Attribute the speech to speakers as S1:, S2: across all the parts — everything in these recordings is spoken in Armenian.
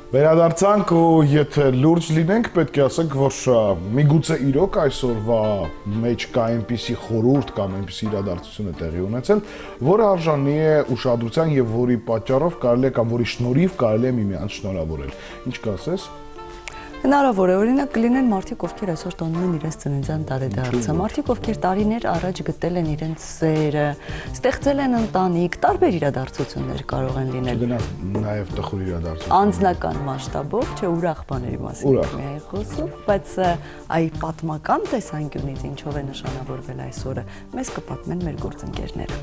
S1: Վերադարձանք ու եթե լուրջ լինենք, պետք է ասենք, որ միգուցե իրոք այսօրվա մեջ կա այնպիսի խորհուրդ կամ այնպիսի իրադարձություն է տեղի ունեցել, որը արժանի է ուշադրության եւ որի պատճառով կարելի է կամ որի շնորհիվ կարելի է միմյանց շնորհավորել։ Ինչ կասես։
S2: Հնարավոր է, օրինակ կլինեն մարդիկ, ովքեր այսօր տոնում են իրենց ծննդյան տարեդարձը, մարդիկ, ովքեր տարիներ առաջ գտել են իրենց սերը, ստեղծել են ընտանիք, տարբեր իրադարձություններ կարող են լինել։
S1: Նաև տխուր իրադարձություն։
S2: Անձնական մասշտաբով, չէ, ուրախ բաների մասին միայն խոսում, բայց այ պատմական տեսանկյունից ինչով է նշանավորվել այսօրը, մեզ կպատմեն մեր գործընկերները։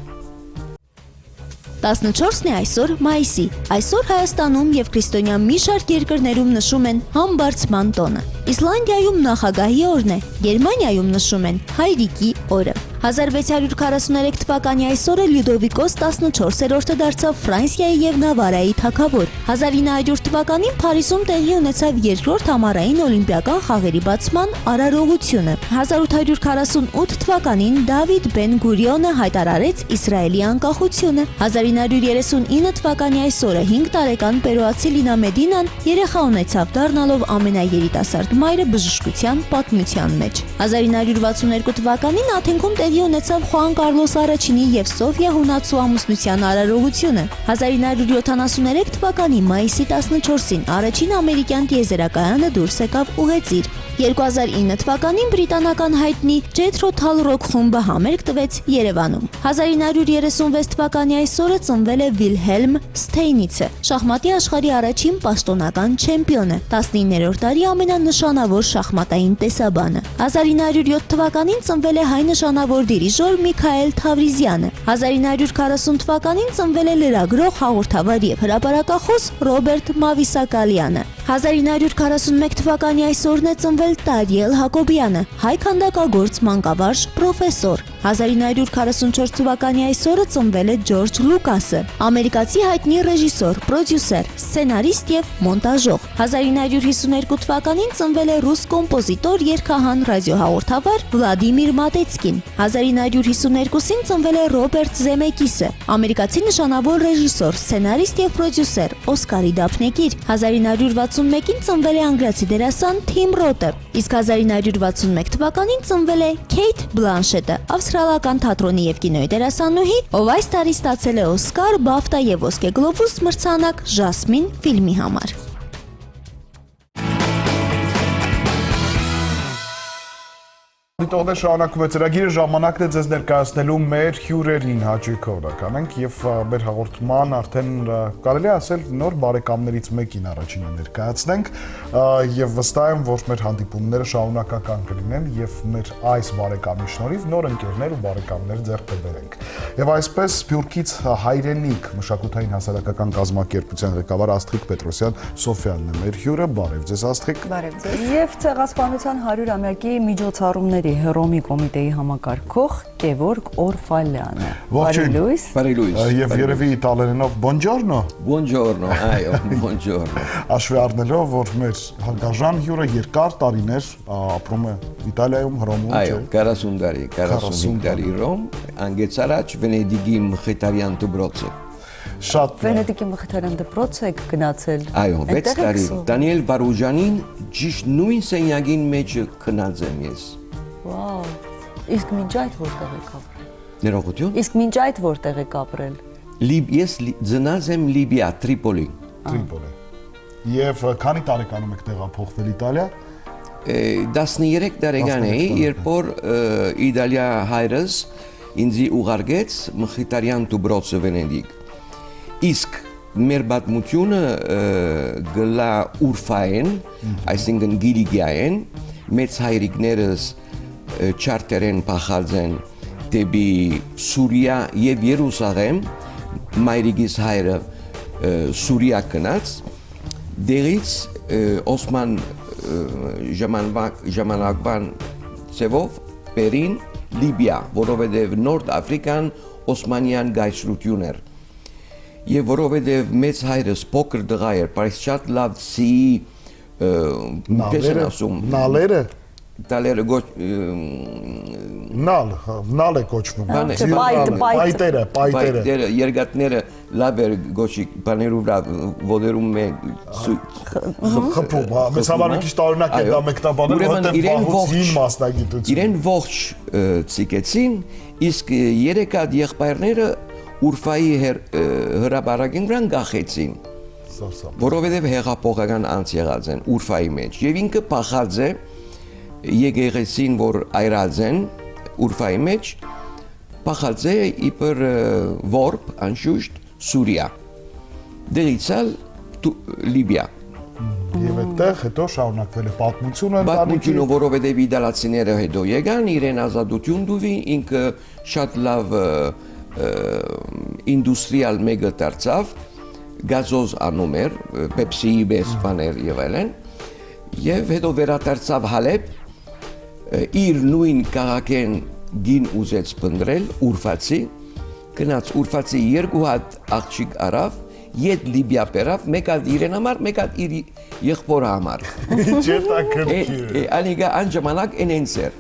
S3: 14-ն է այսօր մայիսի։ Այսօր Հայաստանում եւ քրիստոնյա մի շարք երկրներում նշում են Համբարձման տոնը։ Իսլանդիայում նախագահի օրն է, Գերմանիայում նշում են Հայրիկի օրը։ 1643 թվականի այսօրը Լյուդովիկոս 14-րդը դարձավ Ֆրանսիայի եւ Նավարայի թագավոր։ 1900 թվականին Փարիզում տեղի ունեցավ երկրորդ համառային օլիմպիական խաղերի բացման արարողությունը։ 1848 թվականին Դավիթ Բեն-Գուրիոնը հայտարարեց Իսրայելի անկախությունը։ 1939 թվականի այսօրը 5 տարեկան պերուացի Լինա Մեդինան երեխա ունեցավ, դառնալով ամենաերիտասարդ մայրը բժշկության պատմության մեջ։ 1962 թվականին Աթենքում տեղի ունեցավ Խուան Կարլոս առաջինի եւ Սոֆիա Հունացու ամուսնության արարողությունը։ 1973 թվականի մայիսի 14-ին առաջին ամերիկյան տիեզերակայանը դուրս եկավ ուղեծիր։ 2009 թվականին բրիտանական հայտնի Jethro Tull Rock խումբը համերգ տվեց Երևանում։ 1936 թվականի այսօրը ծնվել է Վիլհելմ Սթեյնիցը, շախմատի աշխարհի առաջին պաշտոնական չեմպիոնը, 19-րդ դարի ամենանշանավոր շախմատային տեսաբանը։ 1907 թվականին ծնվել է հայ նշանավոր դիրիժոր Միքայել Թավրիզյանը։ 1940 թվականին ծնվել է լրագրող, հաղորդավար եւ հրապարակախոս Ռոբերտ Մավիսակալյանը։ 1941 թվականի այսօրն է ծնվել Տարիել Հակոբյանը, հայ քանդակագործ, մանկավարժ, պրոֆեսոր։ 1944 թվականի այսօրը ծնվել է Ջորջ Լուկասը, ամերիկացի հայտնի ռեժիսոր, պրոդյուսեր, սցենարիստ եւ մոնտաժող։ 1952 թվականին ծնվել է ռուս կոմպոզիտոր, երգահան, ռադիոհաղորդավար Վլադիմիր Մատեցկին։ 1952-ին ծնվել է Ռոբերտ Զեմեկիսը, ամերիկացի նշանավոր ռեժիսոր, սցենարիստ եւ պրոդյուսեր, Օսկարի դափնեկիր։ 1961-ին ծնվել է անգլիացի դերասան Թիմ Ռոթը, իսկ 1961 թվականին ծնվել է Քեյթ Բլանշետը, ավստրալիական թատրոնի եւ կինոյի դերասանուհի, ով այս տարի ստացել է Օսկար, Բաֆտա եւ Ոսկե գլոբուս մրցանակ Ժասմին ֆիլմի համար։
S1: Դիտողներ շարունակում է ծրագիրը, ժամանակն է ձեզ ներկայացնելու մեր հյուրերին հաճույքով կանենք եւ մեր հաղորդման արդեն կարելի է ասել նոր բարեկամներից մեկին առաջինը ներկայացնենք եւ վստահ եմ, որ մեր հանդիպումները շարունակական կլինեն եւ մեր այս բարեկամի շնորհիվ նոր ընկերներ ու բարեկամներ ձեռք կբերենք։ Եվ այսպես Սփյուռքից հայրենիք մշակութային հասարակական կազմակերպության ղեկավար Աստղիկ Պետրոսյան Սոֆյանն է մեր հյուրը, բարև ձեզ Աստղիկ։
S2: Բարև ձեզ։ Եվ ցեղասպանության 100-ամյակի միջոցառումների Հռոմի կոմիտեի համակարգող Գևորգ Օրֆալյանը։
S1: Բարելույս։
S4: Բարելույս։
S1: Եվ երևի իտալերենով Buongiorno։
S4: Buongiorno, այո, buongiorno։
S1: Հաշվի առնելով, որ մեր հարգարժան հյուրը երկար տարիներ ապրում է Իտալիայում, Հռոմում,
S4: այո, 40 տարի, 45 տարի Հռոմ, անգեց առաջ Վենեդիգի Մխիթարյան դպրոցը։
S1: Շատ
S2: Վենեդիկի Մխիթարյան դպրոցը եք գնացել։
S4: Այո, 6 տարի։ Դանիել Վարուժանին ճիշտ նույն սենյակին մեջ քնած եմ ես։
S2: Վաու։ Իսկ մինչ այդ որտեղ եք ապրել։
S4: Ներողություն։
S2: Իսկ մինչ այդ որտեղ եք ապրել։
S4: Ես ծնած եմ Լիբիա, Տրիպոլի։
S1: Տրիպոլի։ Եվ քանի տարեկանում եք տեղափոխվել Իտալիա։
S4: 13 տարեկան էի, երբ որ Իտալիա հայրս ինձ ուղարկեց Մխիթարյան դպրոցը Վենեդիկ։ Իսկ մեր պատմությունը գլա Ուրֆայեն, այսինքն Գիլիգիայեն, մեծ հայրիկներս չարտերեն փախած են դեպի Սուրիա եւ Երուսաղեմ, մայրիկիս հայրը Սուրիա գնաց, դերից Օսման ժամանակվան ծևով բերին Լիբիա, որովհետեւ Նորդ Աֆրիկան Օսմանյան գայսրություն էր։ Եվ որովհետեւ մեծ հայրս փոքր տղա էր, բայց շատ լավ սի
S1: Նալերը։
S4: տալերը
S1: նալ է կոչվում։
S2: Պայտերը,
S4: երկաթները լավ էր գոչի բաներով վրա ոտերում է
S1: խփում, մեծ համար մի քիչ տարօրինակ է դա մեկնաբանել, որտեղ վաղուց հին մասնագիտություն։
S4: Իրեն ողջ ցիկեցին, իսկ երեք հատ եղբայրները Ուրֆայի հրապարակին վրան գախեցին, որովհետև հեղափոխական անց եղած են Ուրֆայի մեջ, եւ ինքը փախած է եկեղեցին, որ այրած են Ուրֆայի մեջ, փախած է իբր որբ անշուշտ Սուրիա, դերիցալ Լիբիա։
S1: Եվ այդտեղ հետո շարունակվել է
S4: պատմությունը, որովհետև իդալացիները հետո եկան, իրեն ազատություն տուվի, ինքը շատ լավ ինդուստրիալ մեգը դարձավ, գազոզ անում էր, պեպսիի պես բաներ եւ այլն, եւ հետո վերադարձավ Հալեբ, իր նույն քաղաքեն գին ուզեց փնտրել Ուրֆացի, գնաց Ուրֆացի երկու հատ աղջիկ արավ, Ետ Լիբիա բերավ, մեկ հատ իրեն համար, մեկ հատ իր եղբորը համար։ Անիգա անջամանակ ենենցեր։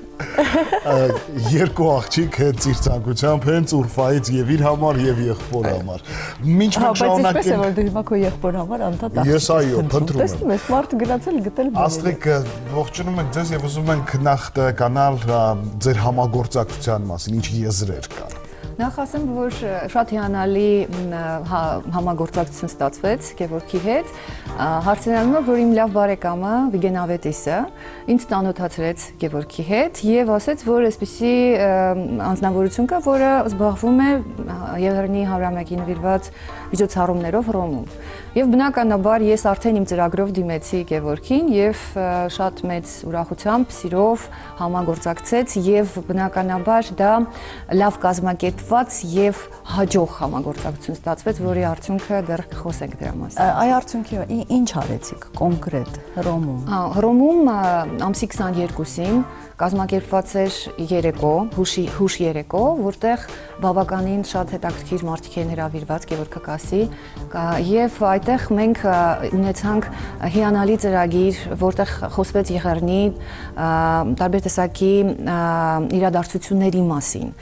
S1: Երկու աղջիկ հետ իր ցանկությամբ հենց Ուրֆայից եւ իր համար եւ եղբորը համար։ Մինչ մենք շարունակենք։
S2: Բայց որ դու հիմա քո եղբոր համար անդադ աղջիկ։
S1: Ես այո, փնտրում եմ։
S2: Տեսնում ես, մարդը գնացել գտել բերել։
S1: Աստղիկ, ողջունում ենք ձեզ եւ ուզում ենք նախ տեղեկանալ ձեր համագործակցության մասին, ինչ եզրեր կան։
S5: Նախ ասեմ, որ շատ հիանալի համագործակցություն ստացվեց Գևորգի հետ։ Հարցնալու որ իմ լավ բարեկամը Վիգեն Ավետիսը ինձ ծանոթացրեց Գևորգի հետ եւ ասեց, որ այսպիսի անձնավորություն կա, որը զբաղվում է Եղեռնի հանրամեկի նվիրված միջոցառումներով Հռոմում։ Եվ բնականաբար ես արդեն իմ ծրագրով դիմեցի Գևորգին եւ շատ մեծ ուրախությամբ, սիրով համագործակցեց եւ բնականաբար դա լավ կազմակերպված եւ հաջող համագործակցություն ստացվեց, որի արդյունքը դեռ խոսենք դրա մասին։
S2: Այ արդյունքի ինչ արեցիք կոնկրետ Հռոմում։
S5: Հռոմում ամսի 22-ին կազմակերպված էր երեկո, հուշ երեկո, որտեղ բավականին շատ հետաքրքիր մարդիկ են հրավիրված Գևորգ Կասի եւ այդտեղ մենք ունեցանք հիանալի ծրագիր, որտեղ խոսվեց Եղեռնի տարբեր տեսակի իրադարձությունների մասին,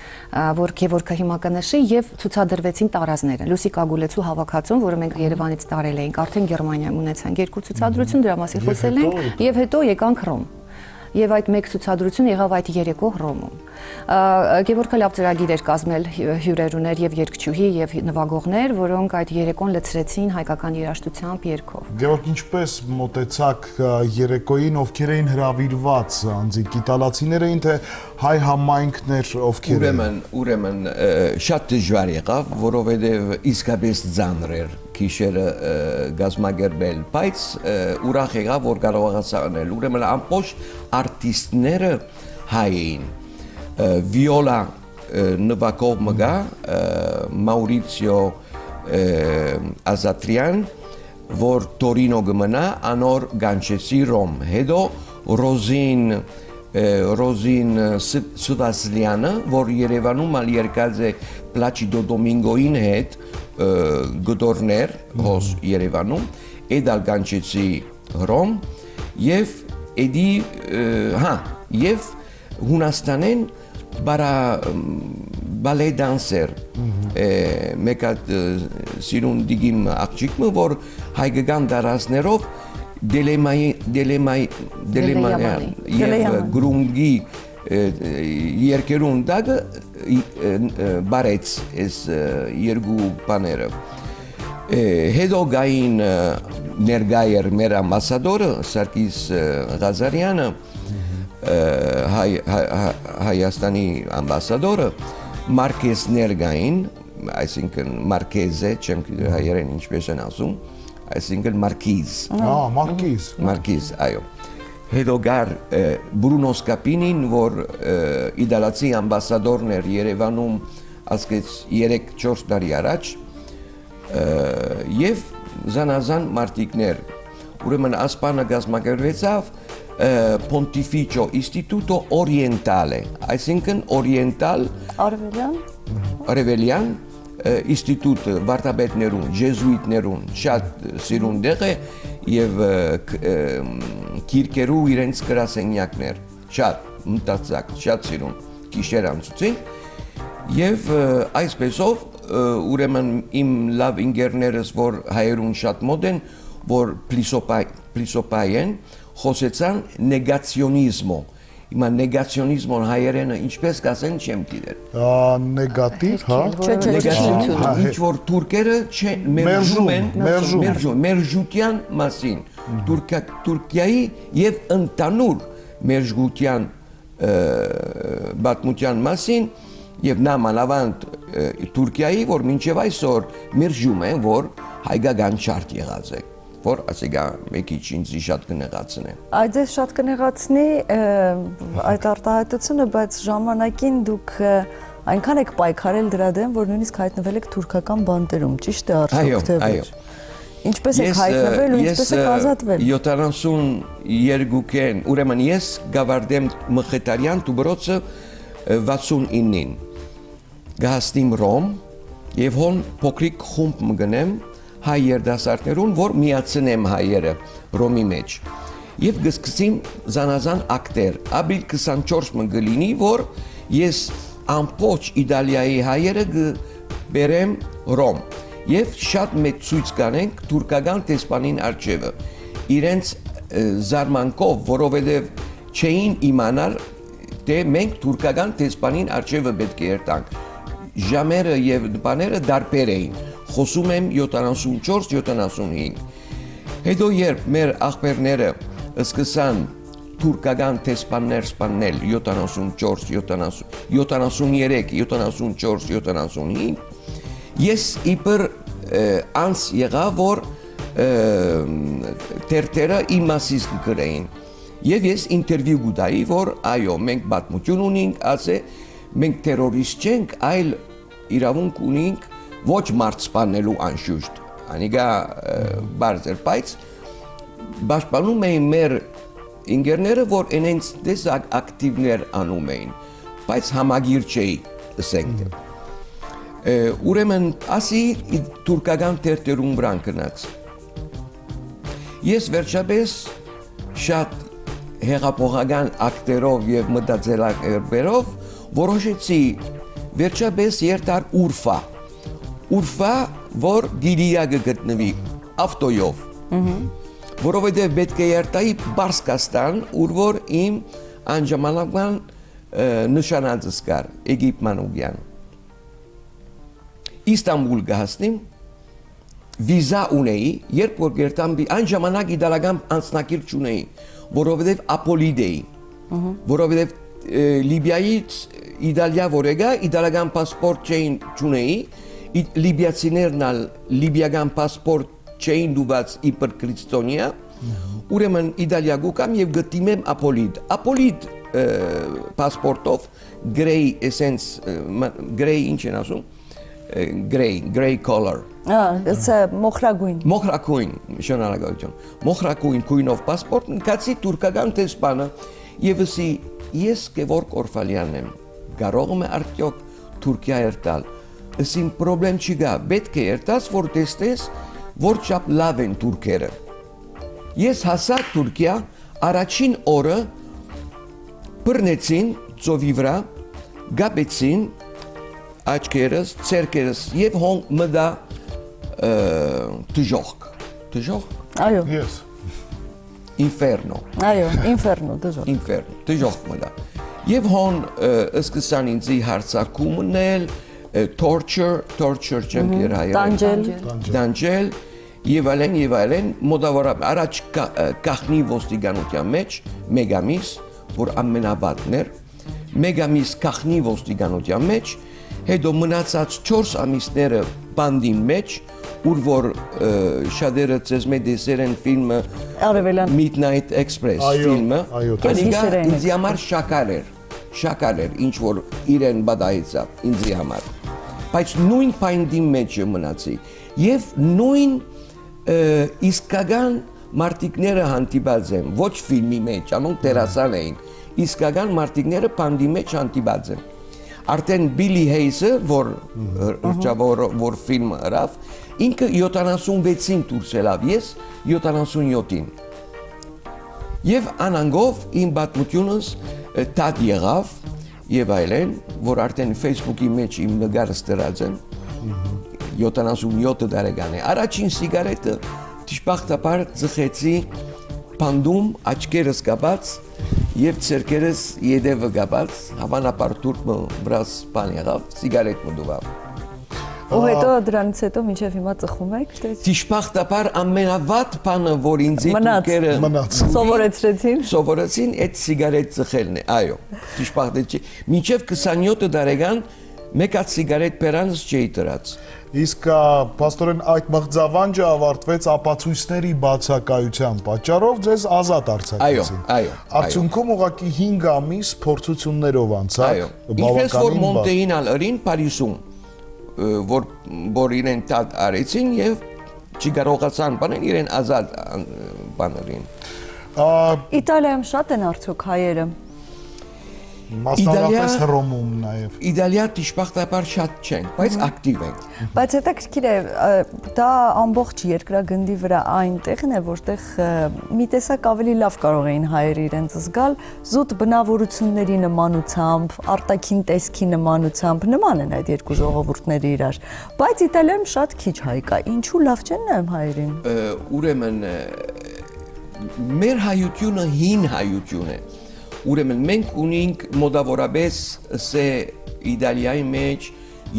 S5: որ Գևորգը հիմա կնշի եւ ցուցադրվեցին տարազները։ Լուսիկ Ագուլեցու հավաքածուն, որը մենք Երևանից տարել էինք, արդեն Գերմանիայում ունեցանք երկու ցուցադրություն, դրա մասին խոսել ենք եւ հետո եկանք Հռոմ։ Եվ այդ մեկ ցուցադրություն եղավ այդ երեկո Հռոմում։ Գևորգը լավ ծրագիր էր կազմել, հյուրեր ուներ եւ երգչուհի եւ նվագողներ, որոնք այդ երեկոն լցրեցին հայկական երաժշտությամբ երգով։
S1: Գևորգ, ինչպես մոտեցաք երեկոյին, ովքեր էին հրավիրված անձիկ, իտալացիներ էին թե հայ համայնքներ, ովքեր էին։
S4: Ուրեմն շատ դժվար եղավ, որովհետեւ իսկապես ծանր էր քիշերը գազմագերբել, բայց ուրախ եղավ, որ կարողացա անել։ Ուրեմն ամբողջ արտիստները հայ էին։ Վիոլա նվագող մգա, Մաուրիցիո Ազատրյան, որ Տորինո գմնա, անոր գանչեցի Ռոմ։ Հետո Ռոզին Սուվասլյանը, որ Երևանում ալ երկած է Պլաչիդո Դոմինգոին հետ գդորներ հոս Երևանում, էդալ գանչեցի Հռոմ եւ էդի եւ Հունաստանեն բալե դանսեր մեկ հատ սիրուն դիգիմ աղջիկը, որ հայկական դարազներով Դելեմանյան եւ գրունգի երկերուն դագը բարեց այս երկու բաները։ Հետո գային ներկա էր մեր ամբասադորը Սարգիս Ղազարյանը, Հայաստանի ամբասադորը, Մարկես ներկային, այսինքն Մարկեզը, չեմ հայերեն ինչպես են ասում, այսինքն Մարկիզ։ Մարկիզ, այո։ Հետո գար Բրունո Սկապինին, որ իդալացի ամբասադորն էր Երևանում ասկեց 3-4 տարի առաջ եւ զանազան մարտիկներ։ Ուրեմն ասպանը գազմագերվեցավ Pontificio Istituto Orientale, այսինքն Oriental Արևելյան ինստիտուտ վարդապետներուն, ջեզուիտներուն շատ սիրուն դեղ է եւ քիրկերու իրենց գրասենյակներ շատ մտածակ, շատ սիրուն գիշեր անցուցին եւ այսպեսով ուրեմն իմ լավ ինգերներս, որ հայերուն շատ մոդ են, որ պլիսոպայեն, խոսեցան նեգացիոնիզմո։ Հիմա նեգացիոնիզմոն հայերենը ինչպես կասեն չեմ գիտեր։
S1: Նեգատիվ, հա։
S4: Ինչ որ թուրքերը մերժում են մերժության մասին, Թուրքիայի եւ ընդանուր մերժության պատմության մասին եւ նամանավանդ Թուրքիայի, որ մինչեւ այսօր մերժում են, որ հայկական չարտ եղած է, որ ասիկա մեկի ինձ շատ կնեղացնե։
S2: Այդ ձեզ շատ կնեղացնի այդ արտահայտությունը, բայց ժամանակին դուք այնքան եք պայքարել դրա դեմ, որ նույնիսկ հայտնվել եք թուրքական բանտերում, ճիշտ է արդյոք թե ոչ։ Ինչպես եք հայտնվել ու ինչպես եք ազատվել։ 72-ին, ուրեմն ես գավարդեմ Մխիթարյան դուբրոցը 69-ին։ Գահստիմ Ռոմ եւ հոն փոքրիկ խումբ մգնեմ հայ երդասարտներուն, որ միացնեմ հայերը Ռոմի մեջ։ Եվ գսկսիմ զանազան ակտեր, ապրիլ 24 մգլինի, որ ես ամբողջ Իտալիայի հայերը գբերեմ Ռոմ։ Եվ շատ մեծ ցույց կանենք թուրքական տեսփանին արջևը։ Իրենց զարմանքով, որովհետև չէին իմանալ, թե մենք թուրքական տեսփանին արջևը պետք է երտանք։ Ժամերը եւ բաները դարբեր էին։ Խոսում եմ 74-75։ Հետո երբ մեր աղբերները սկսան թուրքական տեսփաններ սպանել 74, 73, 74, 75, ես իբր անց եղա, որ թերթերը իմ մասից կգրեին։ Եվ ես ինտերվյու գուտայի, որ այո, մենք պատմություն ունենք, ասե, մենք տերորիստ չենք, այլ իրավունք ունենք ոչ մարդ սպանելու անշուշտ, անիգա բարձր, բայց պաշտպանում էին մեր ինգերները, որ այնց տեսակ ակտիվներ անում էին, բայց համագիր չէի, ասենք։ Ուրեմն ասի թուրքական թերթերուն վրան կնաց։ Ես վերջապես շատ հեղափոխական ակտերով եւ մտածելակերպերով որոշեցի վերջապես երթալ Ուրֆա, որ Գիրիա գտնվի ավտոյով։ Որովհետև պետք է երթայի Բարսկաստան, ուր որ իմ անջամանական նշանածս կար, Եգիպտ մանուկյան։ Իստանբուլ գահստիմ, վիզա ունեի, երբ որ գերտամ այն ժամանակ իտալական անձնակիր չունեի, որովհետև ապոլիդ էի, որովհետև Լիբիայից Իտալիա որ եկա, իտալական պասպորտ չէին չունեի, լիբիացիներն ալ լիբիական պասպորտ չէին դուված իբր քրիստոնյա, ուրեմն Իտալիա գուկամ եւ գտիմեմ ապոլիդ պասպորտով գրեյ էսենս գրեյ ինչ են ասում gray color. Սա մոխրագույն։
S4: Մոխրագույն, շնորհակալություն։ Մոխրագույն գույնով պասպորտ նկատի թուրքական տեսփանը եւ ասի ես Գևորգ Օրֆալյանն եմ։ Կարող եմ արդյոք Թուրքիա երթալ։ Ասին պրոբլեմ չկա, պետք է երթաս, որ տեսնես, որ չափ լավ են թուրքերը։ Ես հասա Թուրքիա, առաջին օրը բռնեցին ծովի վրա, գապեցին աչքերս, ցերկերս եւ հոն մդա դժոխք։
S2: Այո։
S1: Yes.
S4: Ինֆերնո։
S2: Այո, ինֆերնո, դժոխք։
S4: Ինֆերնո, դժոխք մդա։ Եվ հոն սկսան ինձի հարցակումնել, torture չեմ երայել։ Դանջել, եւ այլն, մոտավորապես առաջ կախնի ոստիկանության մեջ մեկ ամիս, որ ամենաբադն էր, մեկ ամիս կախնի ոստիկանության մեջ, հետո մնացած 4 ամիսները բանդի մեջ, ուր որ շատերը ցեզ մեծ դեսեր են ֆիլմը Midnight Express ֆիլմը, անիկա ինձ համար շակալ էր, ինչ որ իրեն բադայեցավ ինձ համար, բայց նույն պայնդի մեջ մնացի եւ նույն իսկական մարտիկները հանդիպած եմ, ոչ ֆիլմի մեջ, անոնք դերասան էին, իսկական մարտիկները բանդի մեջ հանդիպած եմ։ Արդեն Բիլի Հեյսը, որ ֆիլմ հրավ, ինքը 76-ին դուրս ելավ, ես 77-ին։ Եվ անանգով իմ պատմությունս տատ եղավ եւ այլն, որ արդեն Facebook-ի մեջ իմ նկարը ստրած եմ 77 տարեկան է։ Առաջին սիգարետը դժբախտաբար ծխեցի պանդում աչքերս կապած եւ ցերկերս յետևը կապած, հավանաբար թուրքը վրաս բան եղավ, սիգարետ մտուավ։
S2: Ու հետո դրանից հետո մինչև հիմա ծխում եք, թե
S4: Դժբախտաբար ամենավատ բանը, որ ինձ
S2: մնաց,
S4: սովորեցին այդ սիգարետ ծխելն է, այո, դժբախտ չի։ Մինչև 27 տարեկան մեկ հատ սիգարետ բերանս չէի դրած։
S1: Իսկ պաստորեն այդ մղձավանջը ավարտվեց ապացույցների բացակայության պատճառով ձեզ ազատ արձակեցին։
S4: Այո։
S1: Արդյունքում ուղղակի 5 ամիս փորձություններով անցավ։
S4: Այո։ Ինչպես որ Մոնտեին ալրին Փարիզում, որ իրեն տատ արեցին եւ չկարողացան բանեն իրեն ազատ բաներին։
S2: Իտալիայում շատ են արդյոք հայերը։
S1: Մասնավորապես Հռոմում նաև։
S4: Իտալիա դժբախտաբար շատ չեն, բայց ակտիվ են։
S2: Բայց հետաքրքիր է, դա ամբողջ երկրագնդի վրա այն տեղն է, որտեղ մի տեսակ ավելի լավ կարող էին հայերը իրենց զգալ, զուտ բնավորությունների նմանությամբ, արտաքին տեսքի նմանությամբ, նման են այդ երկու ժողովուրդները իրար։ Բայց Իտալիայում շատ քիչ հայ կա, ինչու լավ չեն նայում հայերին։
S4: Ուրեմն մեր հայությունը հին հայություն է։ Ուրեմն մենք ունենք մոտավորապես Իտալիայի մեջ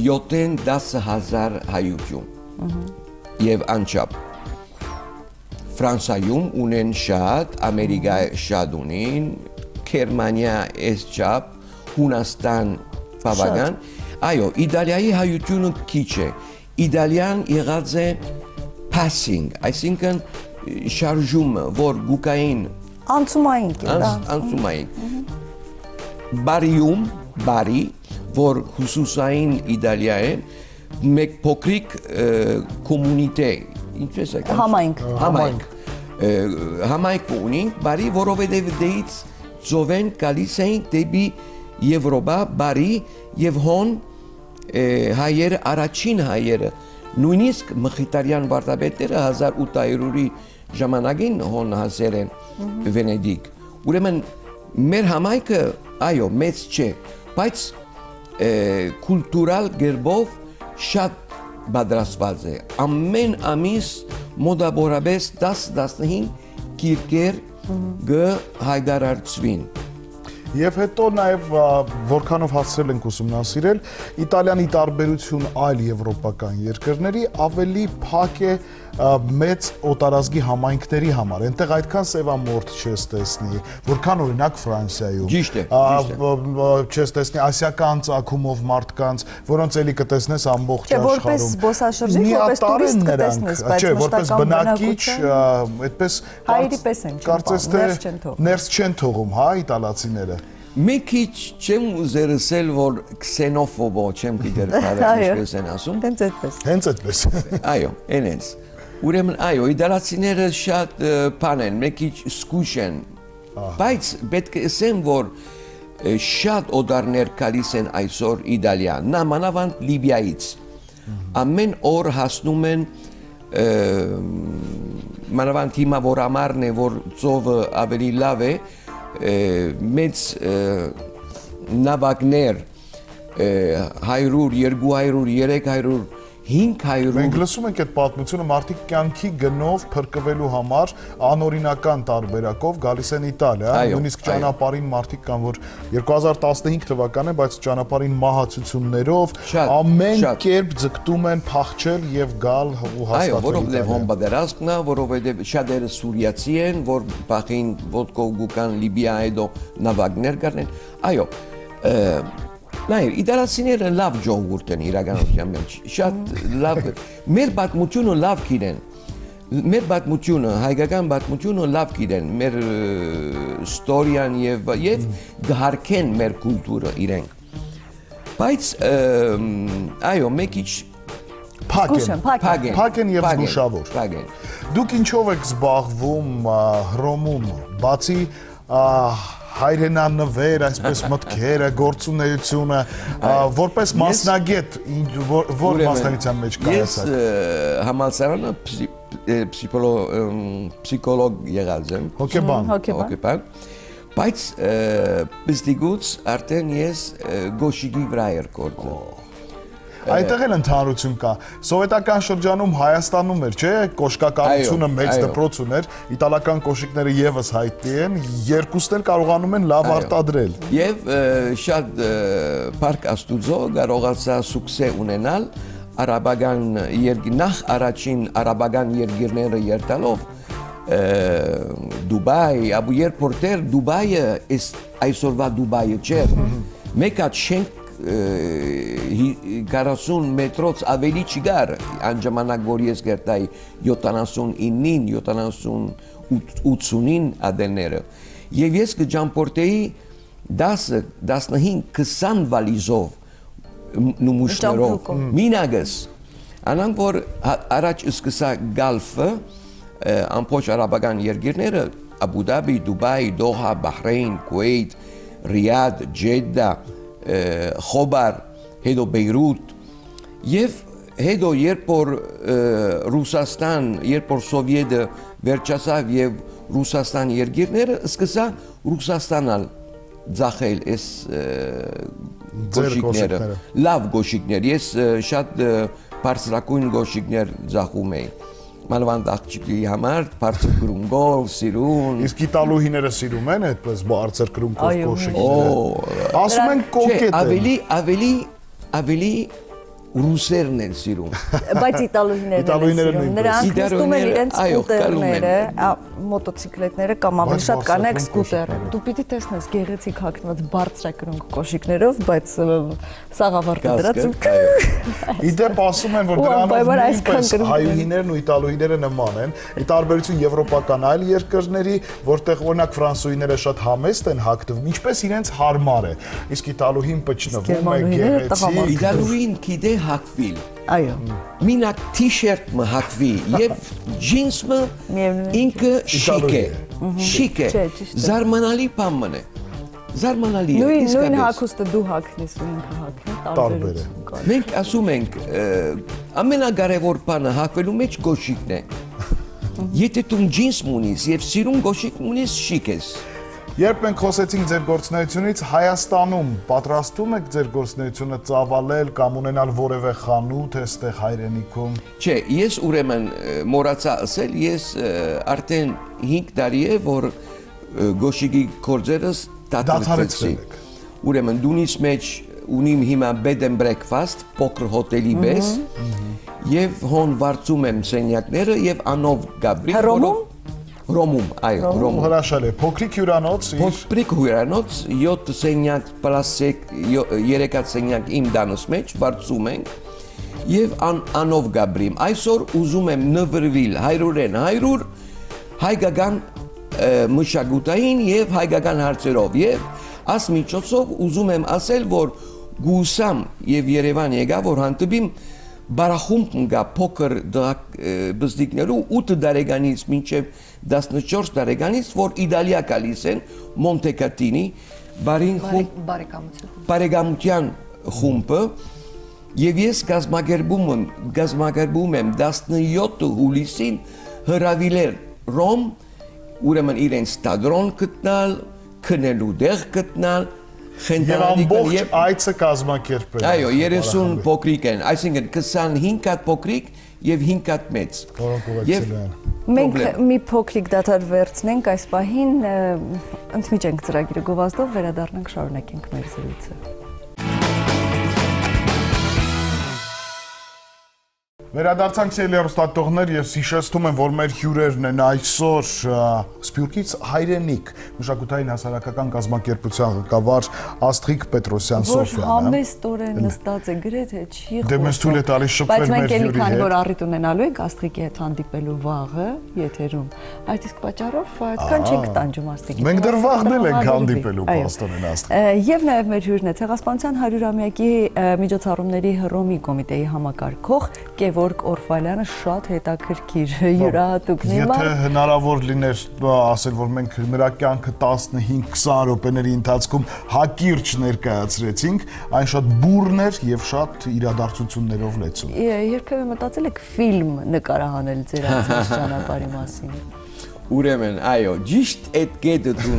S4: 7-10,000 հայություն եւ անչափ Ֆրանսիայում ունեն շատ, Ամերիկա շատ ունեն, Գերմանիա այս չափ, Հունաստան բավական, այո, Իտալիայի հայությունը քիչ է։ Իտալիան եղած է passing, այսինքն շարժումը, որ գուկային Անցումային։ Բարի, որ հուսուսային Իտալիա է, մեկ փոքրիկ կոմունիտե, ինչպես է համայնք ունենք, բարի, որովհետև դից ծովեն գալիս էին դեպի Եվրոպա, բարի եւ հոն հայերը, առաջին հայերը, նույնիսկ մխիթարյան վարդապետները 1800-ի ժամանակին հոն հասել են Վենեդիկ։ Ուրեմն մեր համայնքը, այո, մեծ չէ, բայց կուլտուրալ գերբով շատ պատրաստված է։ Ամեն ամիս մոտավորապես 10-15 գիրքեր հայտարարվին։
S1: Եվ հետո նաև որքանով հասցրել ենք ուսումնասիրել, Իտալիանի տարբերություն այլ եվրոպական երկրների ավելի փակ է մեծ օտարազգի համայնքների համար։ Այնտեղ այդքան սևամորթ չես տեսնի, որքան օրինակ Ֆրանսիայում։
S4: Ճիշտ է։
S1: Չես տեսնի ասիական ծագումով մարդկանց, որոնց էլի կտեսնես ամբողջ աշխարհում։
S2: Չէ, որպես զբոսաշրջիկ, որպես տուրիստ կտեսնես, բայց
S1: որպես բնակիչ, այդպես
S2: հայերի պես են,
S1: կարծես թե ներս չեն թողում, հա, իտալացիները։
S4: Մի քիչ չեմ ուզերսել, որ քսենոֆոբո չեմ գիտեր ինչպես են ասում։
S1: Հենց այդպես։
S4: Այո, այնպես։ Ուրեմն այո, իտալացիները շատ բան են, մի քիչ զգուշ են։ Բայց պետք է ասեմ, որ շատ օտարներ գալիս են այսօր Իտալիա, նամանավանդ Լիբիայից։ Ամեն օր հասնում են մանավանդ հիմա որ ամառն է, որ ծովը ավելի լավ է, մեծ նավակներ 100, 200, 300, 500
S1: Մենք լսում ենք այդ պատմությունը, մարդիկ կյանքի գնով փրկվելու համար անօրինական տարբերակով գալիս են Իտալիա, նույնիսկ ճանապարհին մարդիկ կան, որ 2015 թվականն է, բայց ճանապարհին մահացություններով ամեն կերպ ձգտում են փախչել եւ գալ ու հաստատել։
S4: Այո, որովհետեւ հոմբադերասկն է, որովհետեւ շատերը սուրիացի են, որ բախին ոտքով գուկան Լիբիա հետո նավակներ կառնեն։ Այո, Նայր, իտալացիները լավ ժողովուրդ են իրականության մեջ, շատ լավ, մեր պատմությունը լավ գիտեն, մեր պատմությունը, հայկական պատմությունը լավ գիտեն, մեր ստորիան եւ գհարկեն մեր կուլտուրը իրենք։ Բայց այո, մեկ ինչ
S1: փակ են եւ զգուշավոր։ Դուք ինչով եք զբաղվում Հռոմում, բացի հայրենանվեր, այսպես մտքերը, գործունեությունը, որպես մասնագետ, որ մասնագիտության մեջ կայացաք։
S4: Ես համալսարանը փսիքոլոգ եղած եմ։
S1: Հոգեբան։
S4: Բայց բստիգուց արդեն ես գոշիկի վրա էր կորձը։
S1: Այդտեղ էլ ընդհանրություն կա։ Սովետական շրջանում Հայաստանում էր, չէ՞, կոշկակարությունը մեծ դպրոց ուներ, իտալական կոշիկները եւս հայտնի են, երկուսն էլ կարողանում են լավ արտադրել։
S4: Եվ շատ Փառք Աստուծո կարողացա սուկսե ունենալ արաբական նախ առաջին արաբական երկիրները երթալով Դուբայ, ապա երբ որտեղ Դուբայը այսօրվա Դուբայը չէ, մեկ հատ շենք 40 մետրոց ավելի չգար անջամանակ որ ես գերտայի 79-ին, 80-ին ադենները և ես կջամպորտեի 10-15-20 վալիզով նումուշներով մինագս անանք որ առաջ սկսա գալֆը ամբողջ արաբական երկիրները Աբու Դաբի, Դուբայ, Դոհա, Բահրեյն, Քուվեյթ, Ռիադ, Ջեդդա Խոբար, հետո Բեյրութ եւ հետո երբ որ Ռուսաստան, երբ որ Սովետը վերջացավ եւ Ռուսաստան երկիրները սկսա Ռուսաստանալ ձախել այս գոշիկները, լավ գոշիկներ, ես շատ բարձրակույն գոշիկներ ձախում էի Մանավանդ աղջիկի համար բարձր կրունկով, սիրուն։
S1: Իսկ իտալուհիները սիրում են այդպես բարձր կրունկով կոշիկները։ Ասում են կոկետ
S4: են։ Ավելի ռուսերն են սիրում։
S2: Բայց իտալուհիներն են նրանք նստում են իրենց սկուտերները, մոտոցիկլետները կամ ավելի շատ կանայք սկուտերը։ Դու պիտի տեսնես գեղեցիկ հագնված բարձրակրունկ կոշիկներով, բայց սաղավարտը դրած։
S1: Իդեպ ասում են, որ դրանով նույնպես հայուհիներն ու իտալուհիները նման են, ի տարբերություն եվրոպական այլ երկրների, որտեղ օրինակ ֆրանսուհիները շատ համեստ են հագնվում, ինչպես իրենց հարմար է։ Իսկ իտալուհին պճնվում է գեղեցիկ։
S4: Իտալուհին գիտե հագվել։
S2: Այո։
S4: Մինակ թիշերտ մը հագվի եւ ջինսը ինքը շիկ է։ Զարմանալի բան մնե։ Զարմանալի է։
S2: Նույն հագուստը դու հագնես ու ինքը հագնի, տարբեր է։
S4: Մենք ասում ենք ամենակարևոր բանը հագվելու մեջ գոշիկն է։ Եթե դու ջինս ունես եւ սիրուն գոշիկ ունես, շիկ ես։
S1: Երբ մենք խոսեցինք ձեր գործունեությունից, Հայաստանում պատրաստում եք ձեր գործունեությունը ծավալել կամ ունենալ որևէ խանութ այստեղ հայրենիքում։
S4: Չէ, ես ուրեմն մոռացա ասել, ես արդեն 5 տարի է, որ գոշիկի գործերս դադարեցրի։ Ուրեմն դունից մեջ ունիմ հիմա bed and breakfast, փոքր հոթելի պես, եւ հոն վարձում եմ սենյակները եւ անով գաբրի, Ռոմում, այո, Ռոմում։
S1: Հրաշալի, փոքրիկ հյուրանոց։
S4: Փոքրիկ հյուրանոց, 7 սենյակ պլաս 3 սենյակ իմ դանս մեջ վարձում ենք եւ անով գաբրիմ։ Այսօր ուզում եմ նվիրվել 100-ին 100 հայկական մշակութային եւ հայկական հարցերով եւ աս միջոցով ուզում եմ ասել, որ գուսամ եւ Երևան եկա, որ հանդիպիմ բարախումբ կա փոքր բզդիկներու 8 տարեկանից մինչև 14 տարեկանից, որ Իտալիա գալիս են Մոնտեկատինի բարեկամության խումբը եւ ես կազմակերպում եմ 17 հուլիսին հրավիրել Ռոմ, ուրեմն իրենց տադրոն գտնալ, քնելու դեղ գտնալ
S1: Եվ ամբողջ այցը կազմակերպել։
S4: Այո, 30 փոքրիկ են, այսինքն 25 հատ փոքրիկ եւ 5 հատ մեծ։
S1: Որոնք ուղեկցել են։
S2: Մենք մի փոքրիկ դադար վերցնենք այս պահին, ընդմիջենք ծրագիրը գովազդով, վերադառնանք շարունակենք մեր զրույցը։
S1: Վերադարձանք սիրելի հեռուստատողներ, ես հիշեցնում եմ, որ մեր հյուրերն են այսօր Սփյուռքից հայրենիք մշակութային հասարակական կազմակերպության ղեկավար Աստղիկ Պետրոսյան Սոֆյանը։
S2: Որ համեստորեն նստած է գրեթե չի խոսում։
S1: Դե մեզ թույլ է տալիս շփվել մեր հյուրի հետ։
S2: Բայց մենք էլի քանի որ առիթ ունենալու ենք Աստղիկի հետ հանդիպելու վաղը եթերում, այդ իսկ պատճառով այդքան չենք տանջում Աստղիկի։
S1: Մենք դեռ վաղն ենք հանդիպելու պաստորեն Աստղիկ։
S2: Եվ նաև մեր հյուրն է Ցեղասպանության 100-ամյակի միջոցառումների Հռոմի կոմիտեի համակարգող Գևորգ Օրֆալյանը, շատ հետաքրքիր յուրահատուկ նիմա։
S1: Եթե հնարավոր լիներ ասել, որ մենք նրա կյանքը 15-20 րոպեների ընթացքում հակիրճ ներկայացրեցինք, այն շատ բուրն էր եւ շատ իրադարձություններով լեցուն։
S2: Երբևէ մտածել եք ֆիլմ նկարահանել ձեր անցած ճանապարհի մասին։
S4: Ուրեմն, այո, ճիշտ այդ կետը դու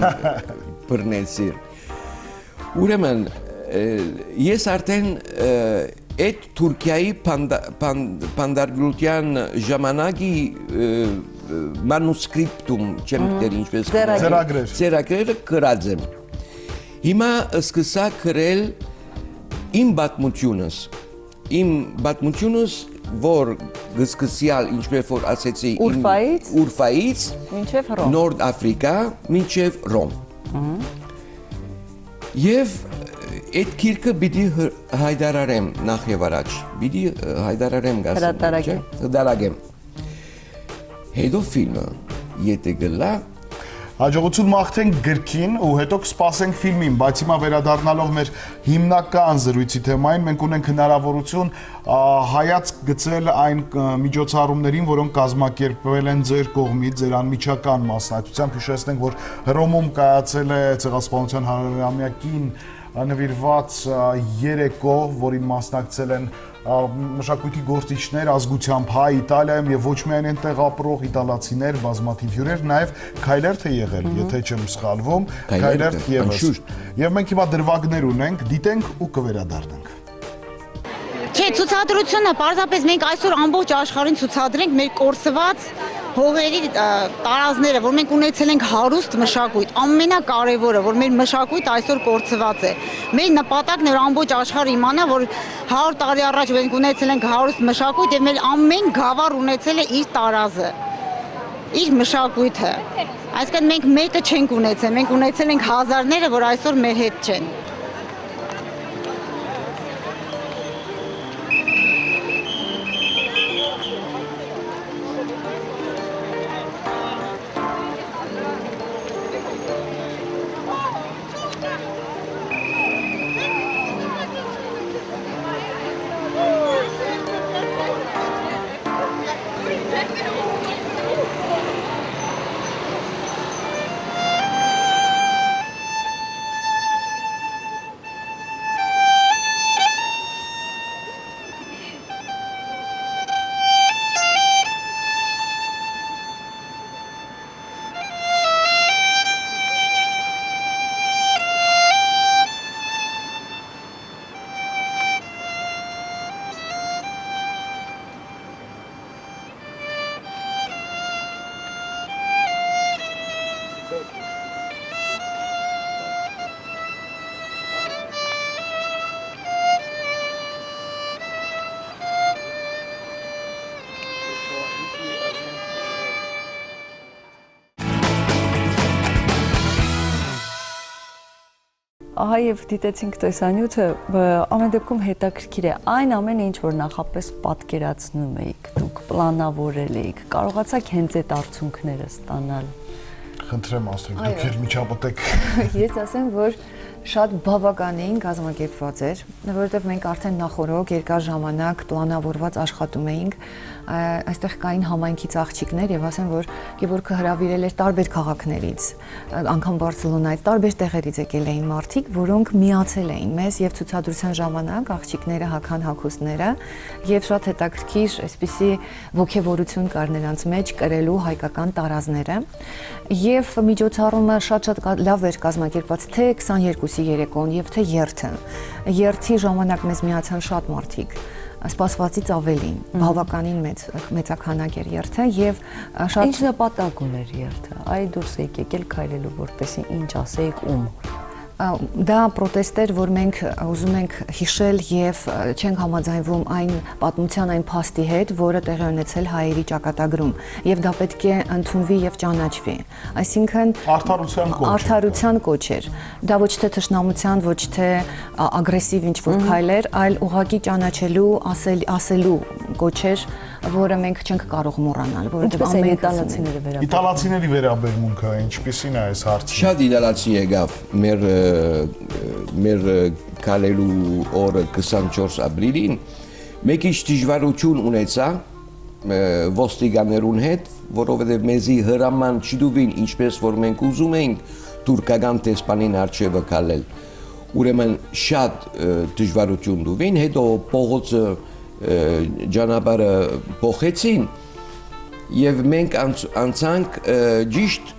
S4: բռնեցի։ Ուրեմն ես արդեն այդ Թուրքիայի պանդարգլության ժամանակի մանուսկրիպտում չեմ գիտեր ինչպես ծերագրերը գրած եմ։ Հիմա սկսա գրել իմ պատմությունս, որ գսկսյալ ինչպես որ ասեցի Ուրֆայից
S2: մինչև Ռոմ,
S4: Նորդ Աֆրիկա մինչև Ռոմ։ Եվ այդ գիրքը պիտի հայտարարեմ նախ եւ առաջ, պիտի հայտարարեմ հրատարակեմ։ Հետո ֆիլմը եթե գլա
S1: Հաջողություն մաղթենք գրքին ու հետո կսպասենք ֆիլմին, բայց հիմա վերադառնալով մեր հիմնական զրույցի թեմային, մենք ունենք հնարավորություն հայացք գցել այն միջոցառումներին, որոնք կազմակերպվել են ձեր կողմից, ձեր անմիջական մասնակցությամբ։ Հիշեցնենք, որ Հռոմում կայացել է Ցեղասպանության 100-ամյակին նվիրված երեկո, որին մասնակցել են մշակույթի գործիչներ ազգությամբ հայ Իտալիայում եւ ոչ միայն այնտեղ ապրող իտալացիներ, բազմաթիվ հյուրեր, նաեւ քայլերթ է եղել, եթե չեմ սխալվում, քայլերթ եւս։ Եվ մենք հիմա դրվագներ ունենք, դիտենք ու կվերադառնանք։
S6: Չէ, ցուցադրությունը պարզապես մենք այսօր ամբողջ աշխարհին ցուցադրենք մեր կորսված հողերի տարազները, որ մենք ունեցել ենք հարուստ մշակույթ, ամենակարևորը, որ մեր մշակույթը այսօր կորցված է։ Մեր նպատակն է ամբողջ աշխարհը իմանա, որ 100 տարի առաջ մենք ունեցել ենք հարուստ մշակույթ եւ մեր ամեն գավառ ունեցել է իր տարազը, իր մշակույթը։ Այսինքն մենք մեկը չենք ունեցել, մենք ունեցել ենք հազարները, որ այսօր մեր հետ չեն։
S2: Ահա եւ դիտեցինք տեսանյութը, ամեն դեպքում հետաքրքիր է այն ամենը, ինչ որ նախապես պատկերացնում էիք, դուք պլանավորել էիք, կարողացաք հենց այդ արդյունքները ստանալ։
S1: Խնդրեմ Աստղիկ, դուք եք միջապտեք։
S5: Ես ասեմ, որ շատ բավականին կազմակերպված էր, որովհետև մենք արդեն նախորդ երկար ժամանակ պլանավորված աշխատում էինք, այստեղ կային համայնքից աղջիկներ եւ ասեմ, որ Գևորգը հրավիրել էր տարբեր քաղաքներից, անգամ Բարսելոնայից, տարբեր տեղերից եկել էին մարդիկ, որոնք միացել էին մեզ եւ ցուցադրության ժամանակ աղջիկները Հական Հակոստները եւ շատ հետաքրքիր այսպիսի ողջավորություն կար նրանց մեջ կրելու հայկական տարազները եւ միջոցառումը շատ լավ էր կազմակերպված թե 22-ի երեկոն եւ թե երթի ժամանակ մեզ միացան շատ մարդիկ սպասվածից ավելին, բավականին մեծաքանակ էր երթը եւ շատ
S2: Ինչ նպատակ ուներ երթը։ Այ դուրս եկել քայլելու, որպեսզի ինչ ասեիք ում։
S5: Դա պրոտեստ էր, որ մենք ուզում ենք հիշել եւ չենք համաձայնվում այն պատմության այն փաստի հետ, որը տեղի ունեցել հայերի ճակատագրում եւ դա պետք է ընդունվի եւ ճանաչվի։ Այսինքն արդարության կոչ էր։ Դա ոչ թե թշնամության, ոչ թե ագրեսիվ ինչ-որ քայլ էր, այլ ուղղակի ճանաչելու, ասելու կոչ էր, որը մենք չենք կարող մոռանալ, որովհետեւ ամեն
S1: իտալացիների վերաբերմունքը ինչպիսին է այս հարցը։
S4: Շատ իտալացի եկավ մեր քալելու օրը 24 ապրիլին մեկ ինչ դժվարություն ունեցա ոստիկաններուն հետ, որովհետև մեզի հրաման չդուվին ինչպես որ մենք ուզում էինք թուրքական տեսփանին արջևը քալել։ Ուրեմն շատ դժվարություն դուվին, հետո փողոցը ճանապարհը փոխեցին եւ մենք անցանք ճիշտ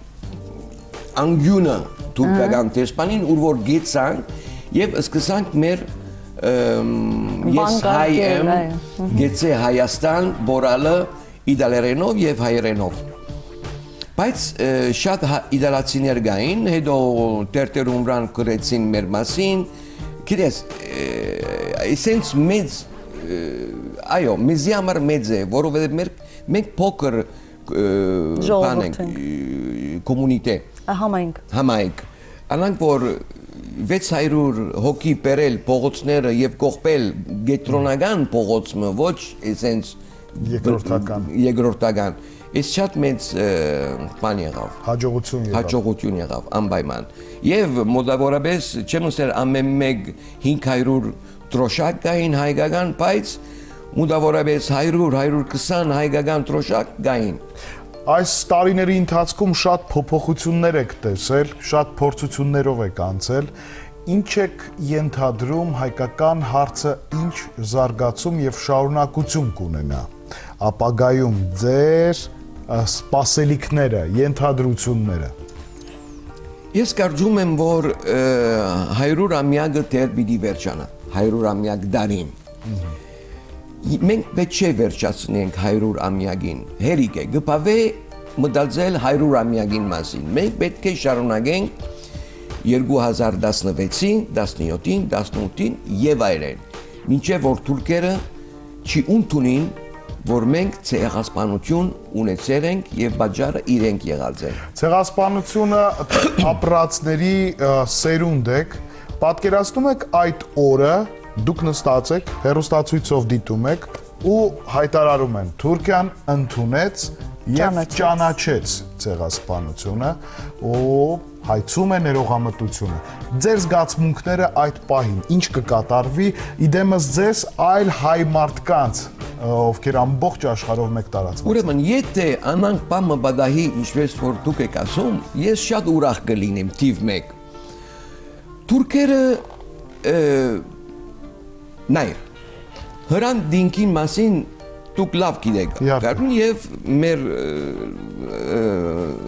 S4: անգյունը թուրքական տեսփանին, ուր որ գեցանք եւ սկսանք մեր ես հայ եմ, գեցե Հայաստան, բորալը իդալերենով եւ հայերենով։ Բայց շատ իդալացիներ գային, հետո տերտերումրան կրեցին մեր մասին, գիտես, այսենց մեծ, այո, մեզի համար մեծ է, որովհետեւ մենք փոքր բան ենք, կոմունիտե, համայնք, անանք որ 600 հոգի բերել փողոցները եւ կողպել գետրոնական փողոցը, ոչ այսենց երկրորդական, Այս շատ մեծ բան եղավ, հաջողություն եղավ, անպայման։ Եվ մոտավորապես չեմ ասել ամեն մեկ 500 տրոշակ կային հայկական, բայց մոտավորապես 100-120 հայկական տրոշակ կային։
S1: Այս տարիների ընթացքում շատ փոփոխություններ եք տեսել, շատ փորձություններով եք անցել, ինչ եք ենթադրում հայկական հարցը ինչ զարգացում եւ շարունակություն կունենա, ապագայում ձեր սպասելիքները, ենթադրությունները։
S4: Ես կարծում եմ, որ 100-ամյակը դեռ պիտի վերջանա, 100-ամյակ դարին։ Մենք պետք չէ վերջացնենք 100-ամյակին, հերիք է, գպավե մտածել 100-ամյակին մասին, մենք պետք է շարունակենք 2016-ին, 17-ին, 18-ին եւ այլն, մինչեւ որ թուրքերը չի ընդունին, որ մենք ցեղասպանություն ունեցել ենք եւ պատճառը իրենք եղած են։
S1: Ցեղասպանությունը ապրածների սերունդ եք, պատկերացնում եք այդ օրը դուք նստած եք, հեռուստացույցով դիտում եք ու հայտարարում են Թուրքիան ընդունեց եւ ճանաչեց ցեղասպանությունը ու հայցում է ներողամտությունը։ Ձեր զգացմունքները այդ պահին ինչ կկատարվի իդեմս ձեզ այլ հայ մարդկանց, ովքեր ամբողջ աշխարհով մեկ տարածված։
S4: Ուրեմն, եթե անանք բամը բադահի, ինչպես որ դուք եք ասում, ես շատ ուրախ կլինեմ թիվ 1։ Թուրքերը նայր, հրան դինքին մասին դուք լավ գիտեք, եւ մեր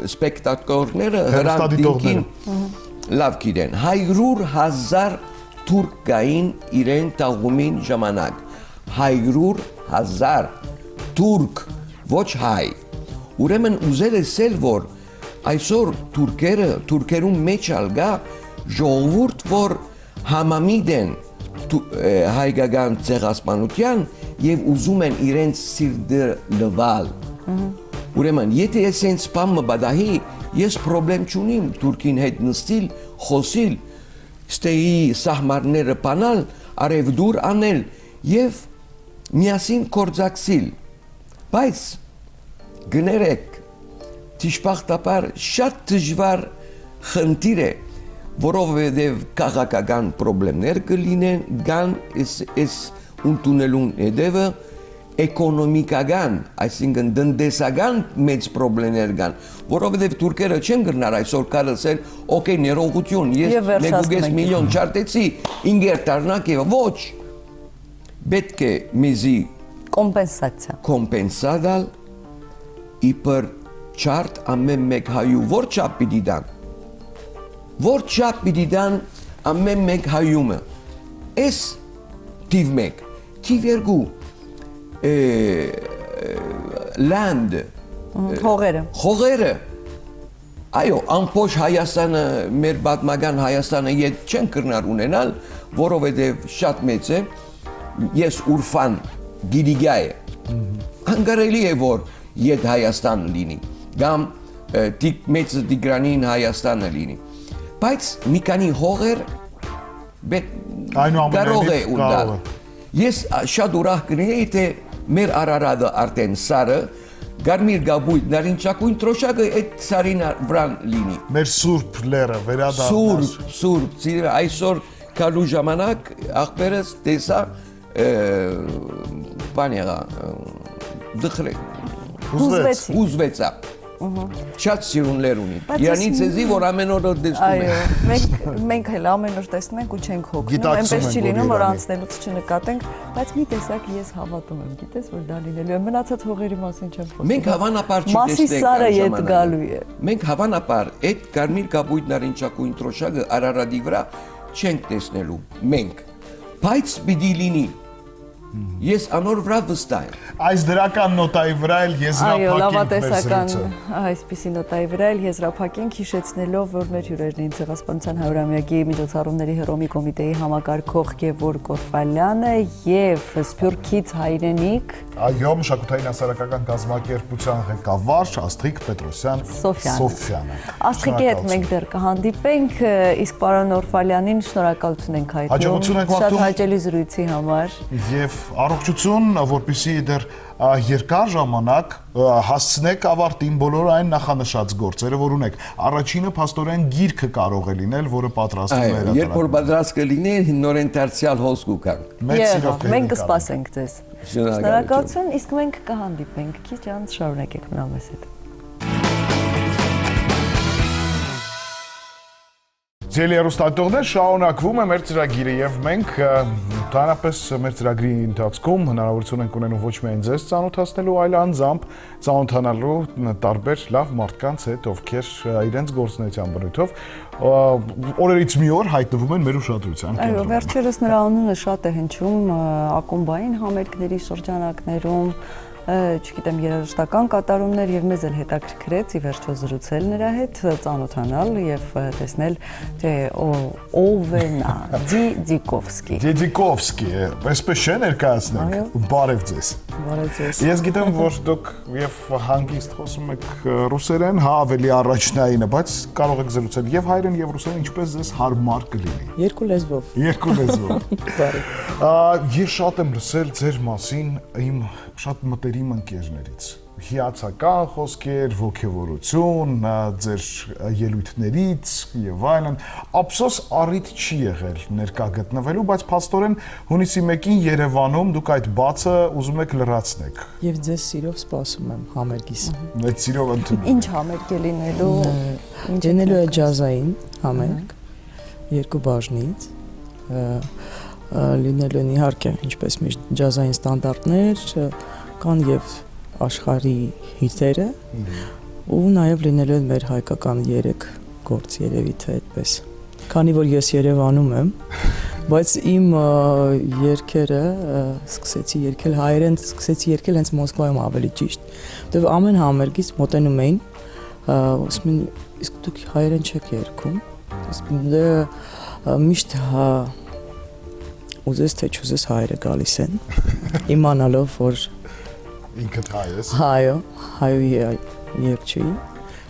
S4: սպեկտատորները հրան դինքին լավ գիտեն, 100,000 թուրք կային իրեն տաղումին ժամանակ, 100,000 թուրք, ոչ հայ, ուրեմն ուզել էսել, որ այսօր թուրքերում մեջ ալգա ժողովուրդ, որ համամիտ են հայկական ցեղասպանության եւ ուզում են իրենց սիրտը լվալ։ Ուրեմն, եթե այսպես բամը բադահի, ես պրոբլեմ չունիմ թուրքին հետ նստիլ, խոսիլ, ստեի սահմանները բանալ, արևդուր անել եւ միասին կորձակցիլ։ Բայց գներեք, դժբախտաբար շատ դժվար խնդիր է, որովհետև քաղաքական պրոբլեմներ կլինեն, կան այս ընդունելուն հետևը էկոնոմիկական, այսինքն տնտեսական մեծ պրոբլեմներ կան, որովհետև թուրքերը չեն գնար այսօր կարծել, օքեյ, ներողություն, ես 1.5 միլիոն չարտեցի, ինգեր տարնակ եւ ոչ, պետք է մեզի կոմպենսացիա իբր չարտ ամեն մեկ հայու որ չափ պիտի դան, որ չափ պիտի դան ամեն մեկ հայումը, ես թիվ 1, թիվ 2, լանդ, հողերը, այո, ամբողջ Հայաստանը, մեր պատմական Հայաստանը ետ չեն կրնար ունենալ, որովհետև շատ մեծ է, ես Ուրֆան գիրիգա է, անկարելի է, որ ետ Հայաստանը լինի, կամ մեծ Տիգրանին Հայաստանը լինի, բայց մի քանի հողեր կարող է ուտալ։ Ես շատ ուրախ կլինեի, թե մեր Արարատը արդեն սարը, Գարմիր գաբույտ, նարինջակույն տրոշակը այդ սարին վրան լինի։
S1: Մեր սուրբ լերը վերադառնաս։
S4: Սուրբ, այսօր կալու ժամանակ աղբերս տեսա բան եղա, դխրե, ուզվեցա, Շատ սիրուններ ունի։ Իրանից էզի որ ամեն օր տեսնում
S2: Այո,
S4: են։
S2: մենք էլ ամեն օր տեսնում ենք ու չենք հոգնում,
S1: Գիտակցում
S2: այնպես
S1: ենք,
S2: չի
S1: որ
S2: լինում, որ
S1: Իրանի։
S2: անցնելուց չնկատենք, բայց մի տեսակ ես հավատում եմ, գիտես, որ դա լինելու է, մնացած հողերի մասին չեմ խոսում։
S4: Մենք հավանաբար
S2: Մասի
S4: չտեսնենք
S2: սարը
S4: այն
S2: ետ գալու է։
S4: Մենք հավանաբար այդ կարմիր կապույտ նարինջակույն տրոշակը Արարատի վրա չենք տեսնելու մենք, բայց պիտի լինի։ Ես անոր վրա վստահ եմ։
S1: Այս դրական նոտայի վրա էլ
S2: Այո,
S1: եզրափակենք
S2: լավատեսական
S1: մեր
S2: այսպիսի նոտայի վրա էլ եզրափակենք հիշեցնելով, որ մեր հյուրերն էին Ցեղասպանության 100-ամյակի միջոցառումների Հռոմի կոմիտեի համակարգող Գևորգ Կորֆալյանը եւ Սփյուռքից հայրենիք
S1: Այո, մշակութային հասարակական կազմակերպության ղեկավար Աստղիկ Պետրոսյան Սոֆյանը։
S2: Աստղիկի հետ մենք դեռ կհանդիպենք, իսկ պարոն Օրֆալյանին շնորհակալություն ենք
S1: Հաջողություն ենք
S2: հայտնում շատ
S1: մաղթում։
S2: հաճելի զրույցի համար։
S1: Եվ առողջություն, որպեսզի դեռ երկար ժամանակ հասցնեք ավարտին բոլոր այն նախանշած գործերը, որ ունեք։ Առաջինը փաստորեն գիրքը կարող է լինել, որը պատրաստում է
S4: Այո, երբ որ պատրաստ կլինի, նորեն դարձյալ հոսք ուկանք։
S2: Մենք կսպասենք ձեզ։ Շնորհակալություն, իսկ մենք կհանդիպենք քիչ անց, շարունակեք մնալ մեզ հետ։
S1: Ձեր երուստատողներ շարունակվում է մեր ծրագիրը եւ մենք ընդհանրապես մեր ծրագրի ընթացքում հնարավորություն ենք ունենում ոչ միայն ձեզ ծանոթացնելու, այլ անձամբ ծանոթանալու տարբեր լավ մարդկանց հետ, ովքեր իրենց գործունեության բնույթով օրերից մի օր հայտնվում են մեր ուշադրության
S2: Այո,
S1: կենտրոնում։
S2: վերջերս նրա անունը շատ է հնչում ակումբային համերգների շրջանակներում, չգիտեմ, երաժշտական կատարումներ եւ մեզ էլ հետաքրքրեց ի վերջո զրուցել նրա հետ, ծանոթանալ եւ տեսնել թե ով է նա, Դիդիկովսկի։
S1: Դիդիկովսկի, այսպես չէ ներկայացնենք։ Բարև ձեզ։
S2: Բարև ձեզ։
S1: Ես գիտեմ, որ դուք եւ հանգիստ խոսում եք ռուսերեն, հա ավելի առաջնայինը, բայց կարող եք զրուցել եւ հայերեն եւ ռուսերեն, ինչպես ձեզ հարմար կլինի։
S2: Երկու լեզվով։
S1: Երկու լեզվով։
S2: Բարև։
S1: Ես շատ եմ լսել ձեր մասին իմ շատ մտերիմ ընկերներից։ Հիացական խոսքեր, ոգևորություն, ձեր ելույթներից եւ այլն։ Ափսոս առիթ չի եղել ներկա գտնվելու, բայց փաստորեն հունիսի 1-ին Երևանում դուք այդ բացը ուզում եք լրացնեք։
S7: Եվ ձեզ սիրով սպասում եմ համերգիս։
S1: Մեծ սիրով ընդունում։
S2: Ինչ համերգ է լինելու։
S7: Դենելու է ջազային համերգ երկու բաժնից։ Լինելու են իհարկե, ինչպես միշտ ջազային ստանդարտներ, կան եւ աշխարհի հիթերը ու նաև լինելու են մեր հայկական 3 գործ երևի թե այդպես։ Քանի որ ես Երևանում եմ, բայց իմ երգերը սկսեցի երգել հայերեն, սկսեցի երգել հենց Մոսկվայում ավելի ճիշտ։ Որտեւ ամեն համերգից մոտենում էին, ասում են, իսկ դուք հայերեն չեք երգում։ Իսկ դե միշտ ուզես թե չուզես հայերը գալիս են, իմանալով, որ
S1: ինքդ հայ ես։
S7: Այո, հայոյի երգչուհի,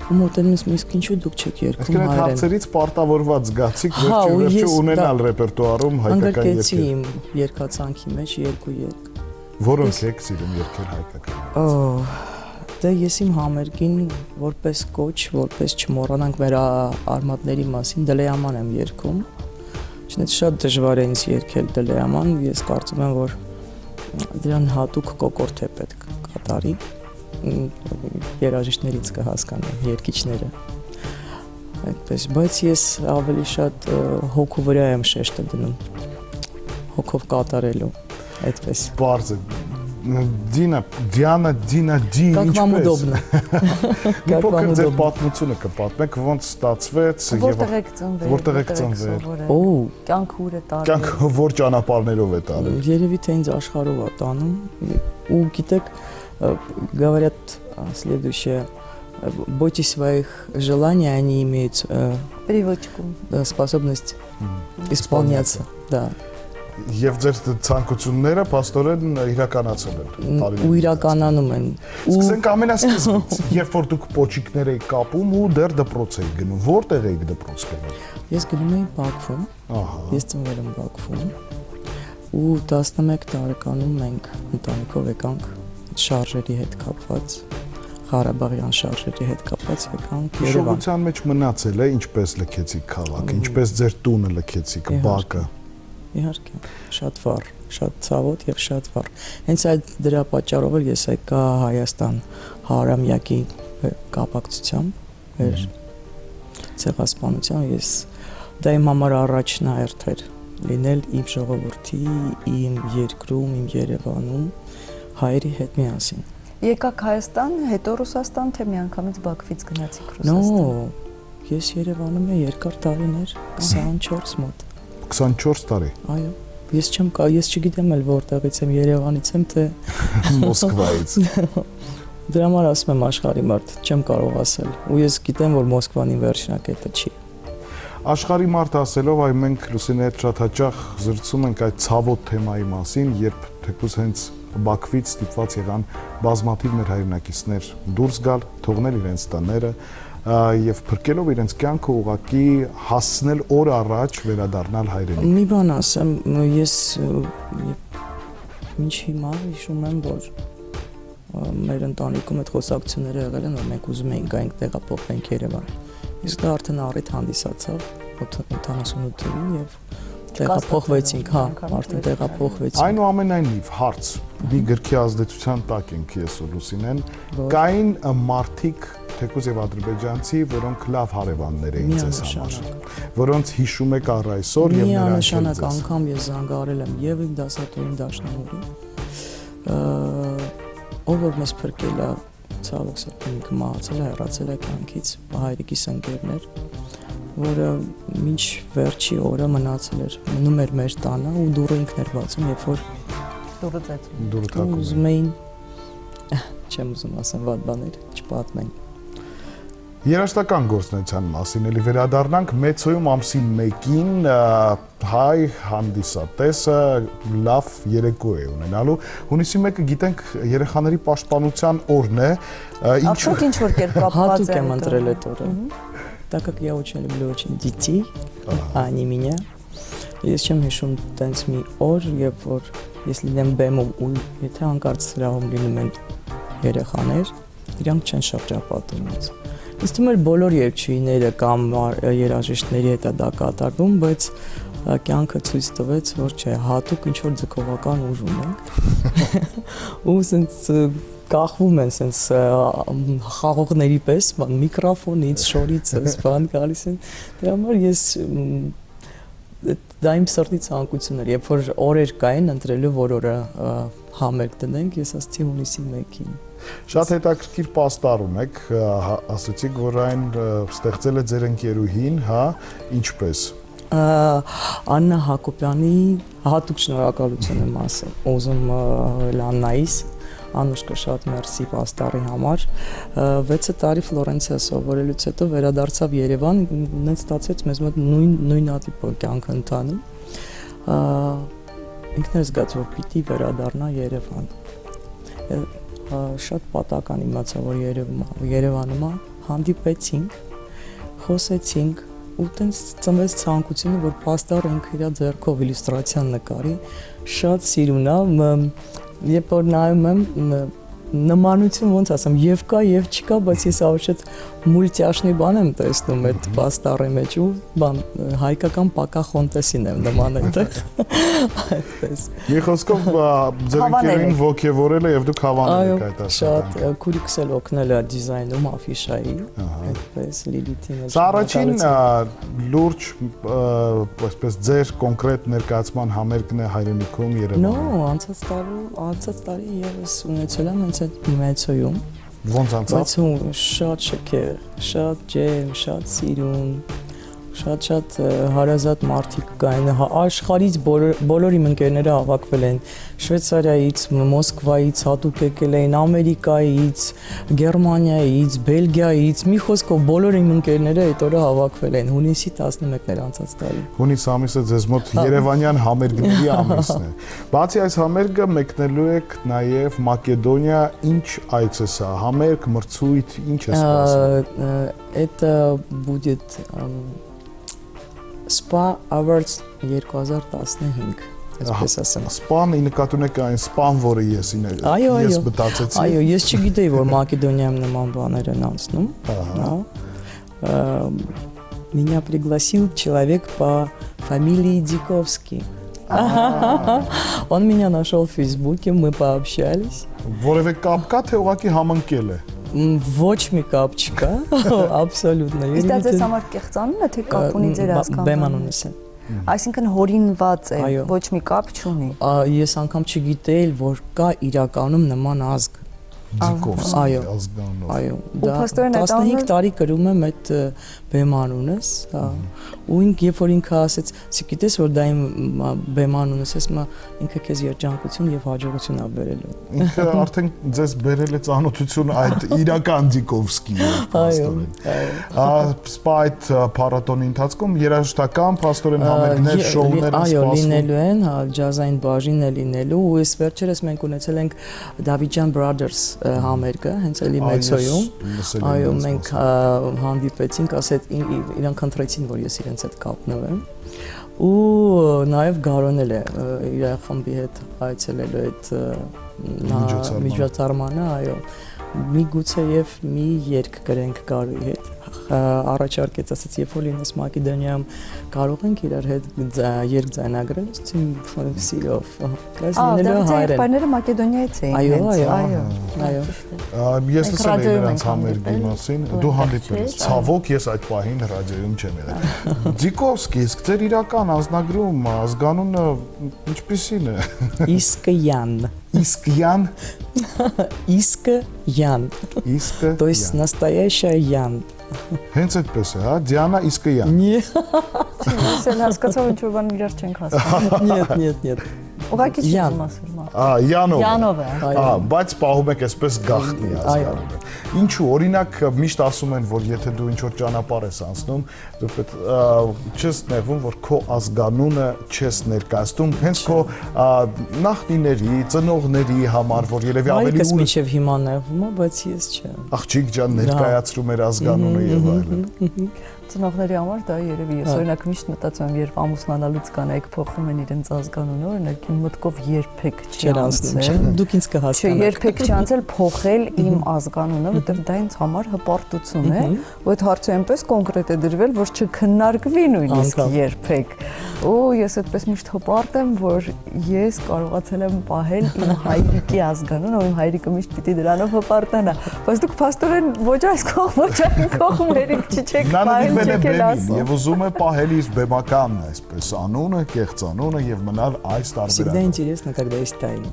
S7: ու մոտենում ես, իսկ ինչու դուք չեք երգում
S1: հայերեն։ Այսինքն հարցերից պարտավորված գացիք վերջի ունենալ ռեպերտուարում հայկական երգեր։
S7: Անգարկեցի իմ երգացանքի մեջ 2 երգ։
S1: Որոնք եք սիրում երգել հայկական։
S7: Դե ես իմ համերգին որպես կոչ, որպես չմոռանանք մեր արմատների մասին Դլեաման եմ երգում։ Չնայած շատ դժվար է ինձ երգել Դլեաման, ես կարծում եմ, որ դրան հատուկ կոկորդ է պետք կատարի, երաժիշտներից կհասկանան, երգիչները։ Այդպես, բայց ես ավելի շատ հոգու վրա եմ շեշտը դնում, հոգով կատարելու, այդպես։
S1: Բարձ է։ Դիանա,
S7: Как вам удобно։
S1: Մի փոքր ձեր պատմությունը կպատմեք, ոնց ստացվեց եւ
S2: Որտեղ եք ծնվել։
S1: Որտեղ եք ծնվել։
S7: Օ,
S2: Կյանք ուր է տարել։
S1: Կյանք որ ճանապարհներով է տարել։
S7: Երևի թե ինձ աշխարհով է տանում ու գիտեք, говорят следующее: бойтесь своих желаний, они имеют
S2: Привычку.
S7: способность исполняться, да.
S1: Եվ ձեր ցանկությունները փաստորեն իրականացել են։
S7: Ու իրականանում են։
S1: Սկսենք ամենասկզբից, երբ որ դուք պոչիկներ եք կապում ու դեռ դպրոց եք գնում, որտեղ եք դպրոց գնում։
S7: Ես գնում էի Բաքվում։
S1: Ահա։
S7: Ես ծնվել եմ Բաքվում։ Ու 11 տարեկանում մենք ընտանիքով եկանք շարժերի հետ կապված, Ղարաբաղյան շարժերի հետ կապված եկանք Երևան։
S1: Շրջության մեջ մնացել է, ինչպես լքեցիք քաղաքը, ինչպես ձեր տունը լքեցիք, բակը։
S7: Իհարկե, շատ վառ, շատ ցավոտ եւ շատ վառ։ Հենց այդ դրա պատճառով էլ ես եկա Հայաստան 100-ամյակի կապակցությամբ մեր ցեղասպանության ես դա իմ համար առաջնահերթ էր լինել իմ ժողովրդի, իմ երկրում, իմ Երևանում հայերի հետ միասին։
S2: Եկաք Հայաստան, հետո Ռուսաստան, թե միանգամից Բաքվից գնացիք Ռուսաստան։
S7: Նո, ես Երևանում եմ երկար տարիներ, 24 մոտ։
S1: 24 տարի։
S7: Այո։ Ես չգիտեմ էլ որտեղից եմ, Երևանից եմ, թե
S1: Մոսկվայից։
S7: Դրա համար ասում եմ աշխարհի մարդ, չեմ կարող ասել։ Ու ես գիտեմ, որ Մոսկվան իմ վերջնակետը չի։
S1: Աշխարհի մարդ ասելով, այ մենք Լուսինի հետ շատ հաճախ զրուցում ենք այդ ցավոտ թեմայի մասին, երբ թեկուզ հենց Բաքվից ստիպված եղան բազմաթիվ մեր հայրենակիցներ դուրս գալ, թողնել իրենց տները եւ փրկելով իրենց կյանքը ուղակի հասցնել օր առաջ վերադառնալ հայրենիք։
S7: Մի բան ասեմ, ես ինչ հիմա հիշում եմ, որ մեր ընտանիքում այդ խոսակցությունները եղել են, որ մենք ուզում էինք գայինք տեղափոխվենք Երևան։ Իսկ դա արդեն առիթ հանդիսացավ 88-ին եւ տեղափոխվեցինք, հա, արդեն տեղափոխվեցինք։
S1: Այնուամենայնիվ հարց, մի գրքի ազդեցության տակ ենք ես ու Լուսինեն, կային մարդիկ, թեկուզ եւ ադրբեջանցի, որոնք լավ հարևաններ էին ձեզ համար, որոնց հիշում եք առ այսօր եւ նրանց
S7: միանշանակ անգամ ես զանգարել եմ եւ իմ դասատուին Դաշնամուրին, ով որ մեզ փրկել է, ցավոք սրտի մահացել է, հեռացել է կյանքից, հայրիկիս ընկերներ, որը մինչ վերջի օրը մնացել էր, մնում էր մեր տանը ու դուռը ինքն էր բացում, երբ որ
S2: Դուրը ծեծում։
S1: դուրը թակում
S7: ուզում էին, չեմ ուզում ասեմ վատ բաներ, չպատմեն։
S1: Երաժշտական գործունեության մասին էլի վերադառնանք Մեծոյում ամսի 1-ին հայ հանդիսատեսը լավ երեկո է ունենալու։ Հունիսի 1-ը գիտենք երեխաների պաշտպանության օրն է։
S2: Արդյոք ինչ որ կերպ կապված է։
S7: Հատուկ եմ ընտրել այդ օրը։ Так как я очень люблю очень детей, а не меня. Ես չեմ հիշում տենց մի օր, երբ որ ես լինեմ բեմում ու եթե հանկարծ սրահում լինում են երեխաներ, իրանք չեն շրջապատում ինձ։ Ինձ թվում էր բոլոր երգչուհիները կամ երաժիշտների հետ դա կատարվում, բայց կյանքը ցույց տվեց, որ չէ, հատուկ ինչ որ ձգողական ուժ ունենք։ Ու սենց կախվում են սենց խաղողների պես, միկրոֆոնից, շորից, բան գալիս են։ Դրա համար ես դա իմ սրտի ցանկություն էր, երբ որ օրեր կային ընտրելու որ օրը համերգ դնենք, ես ասացի հունիսի 1-ին։
S1: Շատ հետաքրքիր պաստառ ունեք, ասացիք, որ այն ստեղծել է ձեր ընկերուհին, հա, ինչպես։
S7: Աննա Հակոբյանի հատուկ շնորհակալություն եմ ասել, ուզում Լաննայիս Անուշկա շատ մերսի պաստառի համար 6 տարի Ֆլորենցիա սովորելուց հետո վերադարձավ Երևան, ինձ ստացեց մեզ մոտ նույն հատիպը կյանք ընթանում։ Ինքն էր զգաց, որ պիտի վերադառնա Երևան։ Շատ պատական իմացա, որ Երևանում հանդիպեցինք, խոսեցինք ու տենց ծնվեց ցանկությունը, որ պաստառը ինքը իր ձեռքով իլյուստրացիան նկարի, շատ սիրուն է, երբ որ նայում եմ նմանություն ոնց ասեմ, եւ կա եւ չկա, բայց ես ավելի մուլտիաշնի բան եմ տեսնում այդ պաստառի մեջ ու բան հայկական Պակախոնտեսին եմ նման այդտեղ։ Այդպես։
S1: Մի խոսքով ձեր ընկերուհին ոգևորել է եւ դուք հավանել եք այդ
S7: աշխատանքը։ Շատ քուրիկս էլ օգնել է դիզայնում աֆիշայի, այդպես Լիլիթին։
S1: Սա առաջին լուրջ, այսպես ձեր կոնկրետ ներկայացման համերգն է հայրենիքում Երևանում։
S7: Նո, անցած տարի եւս ունեցել եմ հենց այդ Մեծոյում։
S1: Ոնց անցավ։
S7: Բայց շատ շքեղ, շատ ջերմ, շատ սիրուն, շատ հարազատ մարդիկ կային, աշխարհից բոլոր իմ ընկերները հավաքվել են, Շվեյցարիայից, Մոսկվայից հատուկ եկել էին, Ամերիկայից, Գերմանիայից, Բելգիայից, մի խոսքով բոլոր իմ ընկերները այդ օրը հավաքվել են, հունիսի 11-ն էր անցած տարի։
S1: Հունիս ամիսը ձեզ մոտ Երևանյան համերգների ամիսն է։ Բացի այս համերգը մեկնելու եք նաև Մակեդոնիա, ինչ այց է սա, համերգ, մրցույթ, ինչ է սպասում։
S7: Это будет Spa Awards 2015, այսպես ասեմ։
S1: Սպան նկատի ունեք այն սպան, որը ես մտածեցի։
S7: Այո, ես չգիտեի, որ Մակեդոնիայում նման баներ են անցնում։ Меня пригласил человек по фамилии Диковский. Он меня нашел в Фейсбуке, мы пообщались.
S1: Որևէ կապ կա, թե ուղղակի համընկել է։
S7: Ոչ մի կապ չկա, աբսոլյուտно։
S2: Իսկ դա ձեզ համար կեղծանուն է, թե կապ ունի ձեր ազգանուն։
S7: Բեմանունս է։
S2: Այսինքն հորինված է,
S7: Այո։
S2: ոչ մի կապ չունի։
S7: Ես անգամ չգիտեի, որ կա իրականում նման ազգ։
S1: Ձիկովսկի
S7: Այո։
S1: ազգանունով։
S7: Այո,
S2: Ու փաստորեն այդ
S7: 15
S2: անունը-
S7: տարի կրում եմ այդ բեմանունս, ու երբ որ ինքը ասեց, «Սի գիտես որ դա իմ բեմանունս է», ասում ինքը քեզ երջանկություն եւ հաջողություն ա բերելու։
S1: Ինքը արդեն ձեզ բերել է ծանոթություն այդ իրական Ձիկովսկիի փաստորեն։ Սպա այդ փառատոնի ընթացքում երաժշտական փաստորեն համերգներ, շոուներ են
S7: Այո,
S1: սպասվում։
S7: լինելու են, ջազային բաժին է լինելու, ու այս վերջերս մենք ունեցել ենք Davidjan Brothers համերգը, հենց էլի Մեծոյում։ Այո, մենք հանդիպեցինք, ասեց իրանք ընտրեցին, որ ես իրենց հետ կապնվեմ։ Ու նաև Գարոնել է իր խմբի հետ այցելելու այդ միջոցառմանը, այո։ Միգուցե եւ մի երգ գրենք Գարոյի հետ։ Առաջարկեց, ասեց, երբ որ լինես Մակեդոնիայում, կարող ենք իրար հետ երգ ձայնագրել, ասեցին սիրով։ Բայց լինելու հայերեն։
S2: Պայները Մակեդոնիայից էին։
S7: Այո։
S1: Ես լսել եմ նրանց համերգի մասին, դու հանդիպել ես։ Ցավոք ես այդ պահին ռադիոյում չեմ եղել։ Ձիկովսկի, իսկ ձեր իրական անձնագրում ազգանունը ինչպիսին է։
S7: Իսկյան։
S1: Իսկյան։
S7: Իսկյան։
S1: Իսկը։
S7: То есть настоящая Ян։
S1: Հենց այդպես է, հա, Դիանա Իսկյան։
S7: Нет,
S2: Ես էլ հասկացա, ինչ որ բան իրար չենք հասկանում։
S7: нет։
S2: Ուղղակի
S7: Յան։
S2: չեմ ասել մա։
S1: Յանով։
S2: Յանով է։
S1: Բայց պահում եք այսպես գաղտնի ազգանունը։ Ինչու, օրինակ միշտ ասում են, որ եթե դու ինչ որ ճանապարհ ես անցնում, դու պետք չես նեղվում, որ քո ազգանունը չես ներկայացնում, հենց քո նախնիների, ծնողների համար, որ երևի ավելի
S7: Մայրիկս
S1: ուր
S7: մինչև հիմա նեղվում է, բայց ես չեմ։
S1: աղջիկ ջան ներկայացրում էր ազգանունը եւ այլն։
S2: Ծնողների համար դա երևի ես օրինակ միշտ մտածում եմ, երբ ամուսնանալուց կանայք փոխում են իրենց ազգանունը, օրինակ իմ մտքով երբեք չի անցել։
S7: Դուք ինձ
S2: Չէ,
S7: կհասկանաք։
S2: երբեք չի անցել փոխել իմ ազգանունը, որտեղ դա ինձ համար հպարտություն է, ու այդ հարցը այնպես կոնկրետ է դրվել, որ չքննարկվի նույնիսկ երբեք։ Ու ես այդպես միշտ հպարտ եմ, որ ես կարողացել եմ պահել իմ հայրիկի ազգանունը, ու իմ հայրիկը միշտ պիտի դրանով հպարտանա։ Բայց դուք փաստորեն ոչ այս կողմ, ոչ այն կողմ երիկ չեք պահել, չեք էլ ասում։
S1: Եվ ուզում է պահել իր բեմականն այսպես անունը, կեղծ անունը եւ մնալ այս
S7: Всегда
S1: տարբերակով։
S7: интересно, когда есть тайна։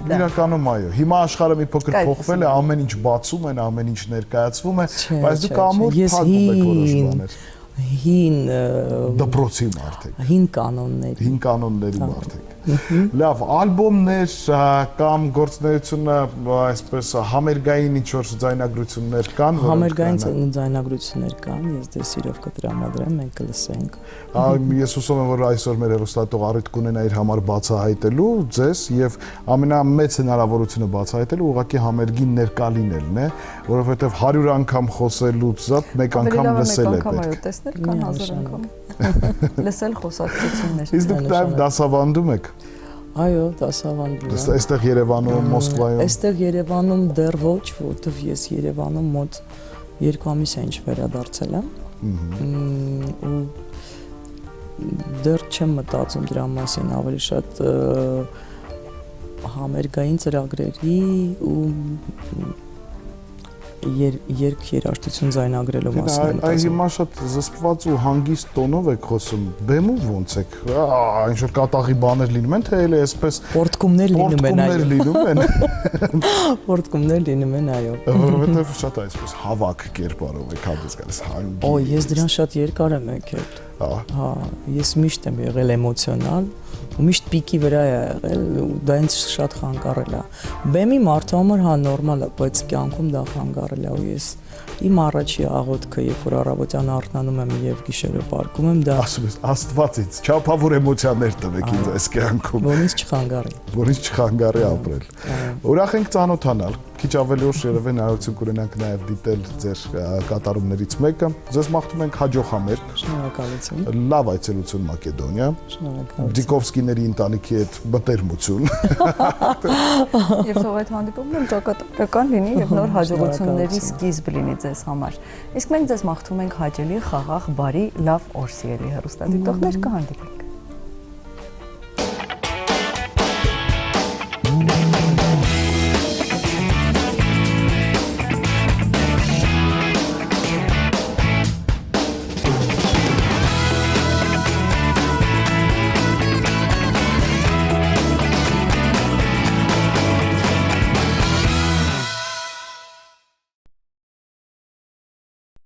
S1: Իրականում այո։ Հիմա աշխարհը մի փոքր փոխվել է, ամեն ինչ բացում են, ամեն ինչ ներկայացվում է, բայց դուք ամուր փակում եք որոշ բաներ։
S7: Հին
S1: Դպրոցի մարդիկ,
S7: հին կանոնների։
S1: հին կանոնների մարդիկ։ Լավ, ալբոմներ կամ գործունեությունը այսպես համերգային ինչ որ ձայնագրություններ կան,
S7: Համերգային ձայնագրություններ կան, ես դե սիրով կտրամադրեմ, մենք կլսենք։
S1: Ես հուսով եմ, որ այսօր մեր հեռուստատող առիթ կունենա իր համար բացահայտելու ձեզ եւ ամենամեծ հնարավորությունը բացահայտելու ուղղակի համերգին ներկա լինելն է, որովհետեւ 100 անգամ խոսելուց զատ մեկ անգամ լսել է պետք։
S2: Տեսնել կան 1000 անգամ։ Լսել խոսակցություններ։
S1: Իսկ դուք նաև դասավանդում եք։
S7: Այո, դասավանդում եմ։
S1: Այստեղ Երևանում, Մոսկվայում։
S7: Այստեղ Երևանում դեռ ոչ, որովհետև ես Երևանում մոտ 2 ամիս է ինչ վերադարձել եմ։ Ու դեռ չեմ մտածում դրա մասին, ավելի շատ համերգային ծրագրերի ու երգերաժշտություն ձայնագրելու մասին եմ
S1: Այ
S7: մտածում։
S1: հիմա շատ զսպված ու հանգիստ տոնով եք խոսում։ Բեմում ոնց եք։ Ինչ որ կատաղի բաներ լինում են, թե էլ այսպես
S7: Պորտկումներ լինում են, այո։
S1: լինում են։
S7: Պորտկումներ լինում են, այո։
S1: Որովհետև շատ այսպես հավաք կերպարով եք հանդես գալիս հանգիստ։
S7: Օ, ես դրան շատ երկար եմ եկել։ Հա, ես միշտ եմ եղել էմոցիոնալ ու միշտ պիկի վրա է եղել ու դա ինձ շատ խանգարել է։ Բեմի մարդու համար հա նորմալ է, բայց կյանքում դա խանգարել է ու ես իմ առաջի աղոթքը, երբ որ առավոտյան արթնանում եմ եւ գիշերը պարկում եմ, դա
S1: Ասում ես, Աստված ինձ չափավոր էմոցիաներ տվեք ինձ այս կյանքում,
S7: որ ինձ չխանգարի։
S1: որ ինձ չխանգարի ապրել։ Ուրախ ենք ծանոթանալ։ Քիչ ավելի ուշ երևի նայություն կունենանք նաև դիտել ձեր կատարումներից մեկը։ Ձեզ մաղթում ենք հաջող համերգ։
S7: Շնորհակալություն։
S1: Լավ այցելություն Մակեդոնիա։
S7: Շնորհակալություն։
S1: Դիկովսկիների ընտանիքի հետ մտերմություն։
S2: Եվ թող այդ հանդիպումն ճակատագրական լինի եւ նոր հաջողությունների սկիզբ լինի ձեզ համար։ Իսկ մենք ձեզ մաղթում ենք հաճելի, խաղաղ, բարի, լավ օր սիրելի հեռուստադիտողներ, կհանդիպենք։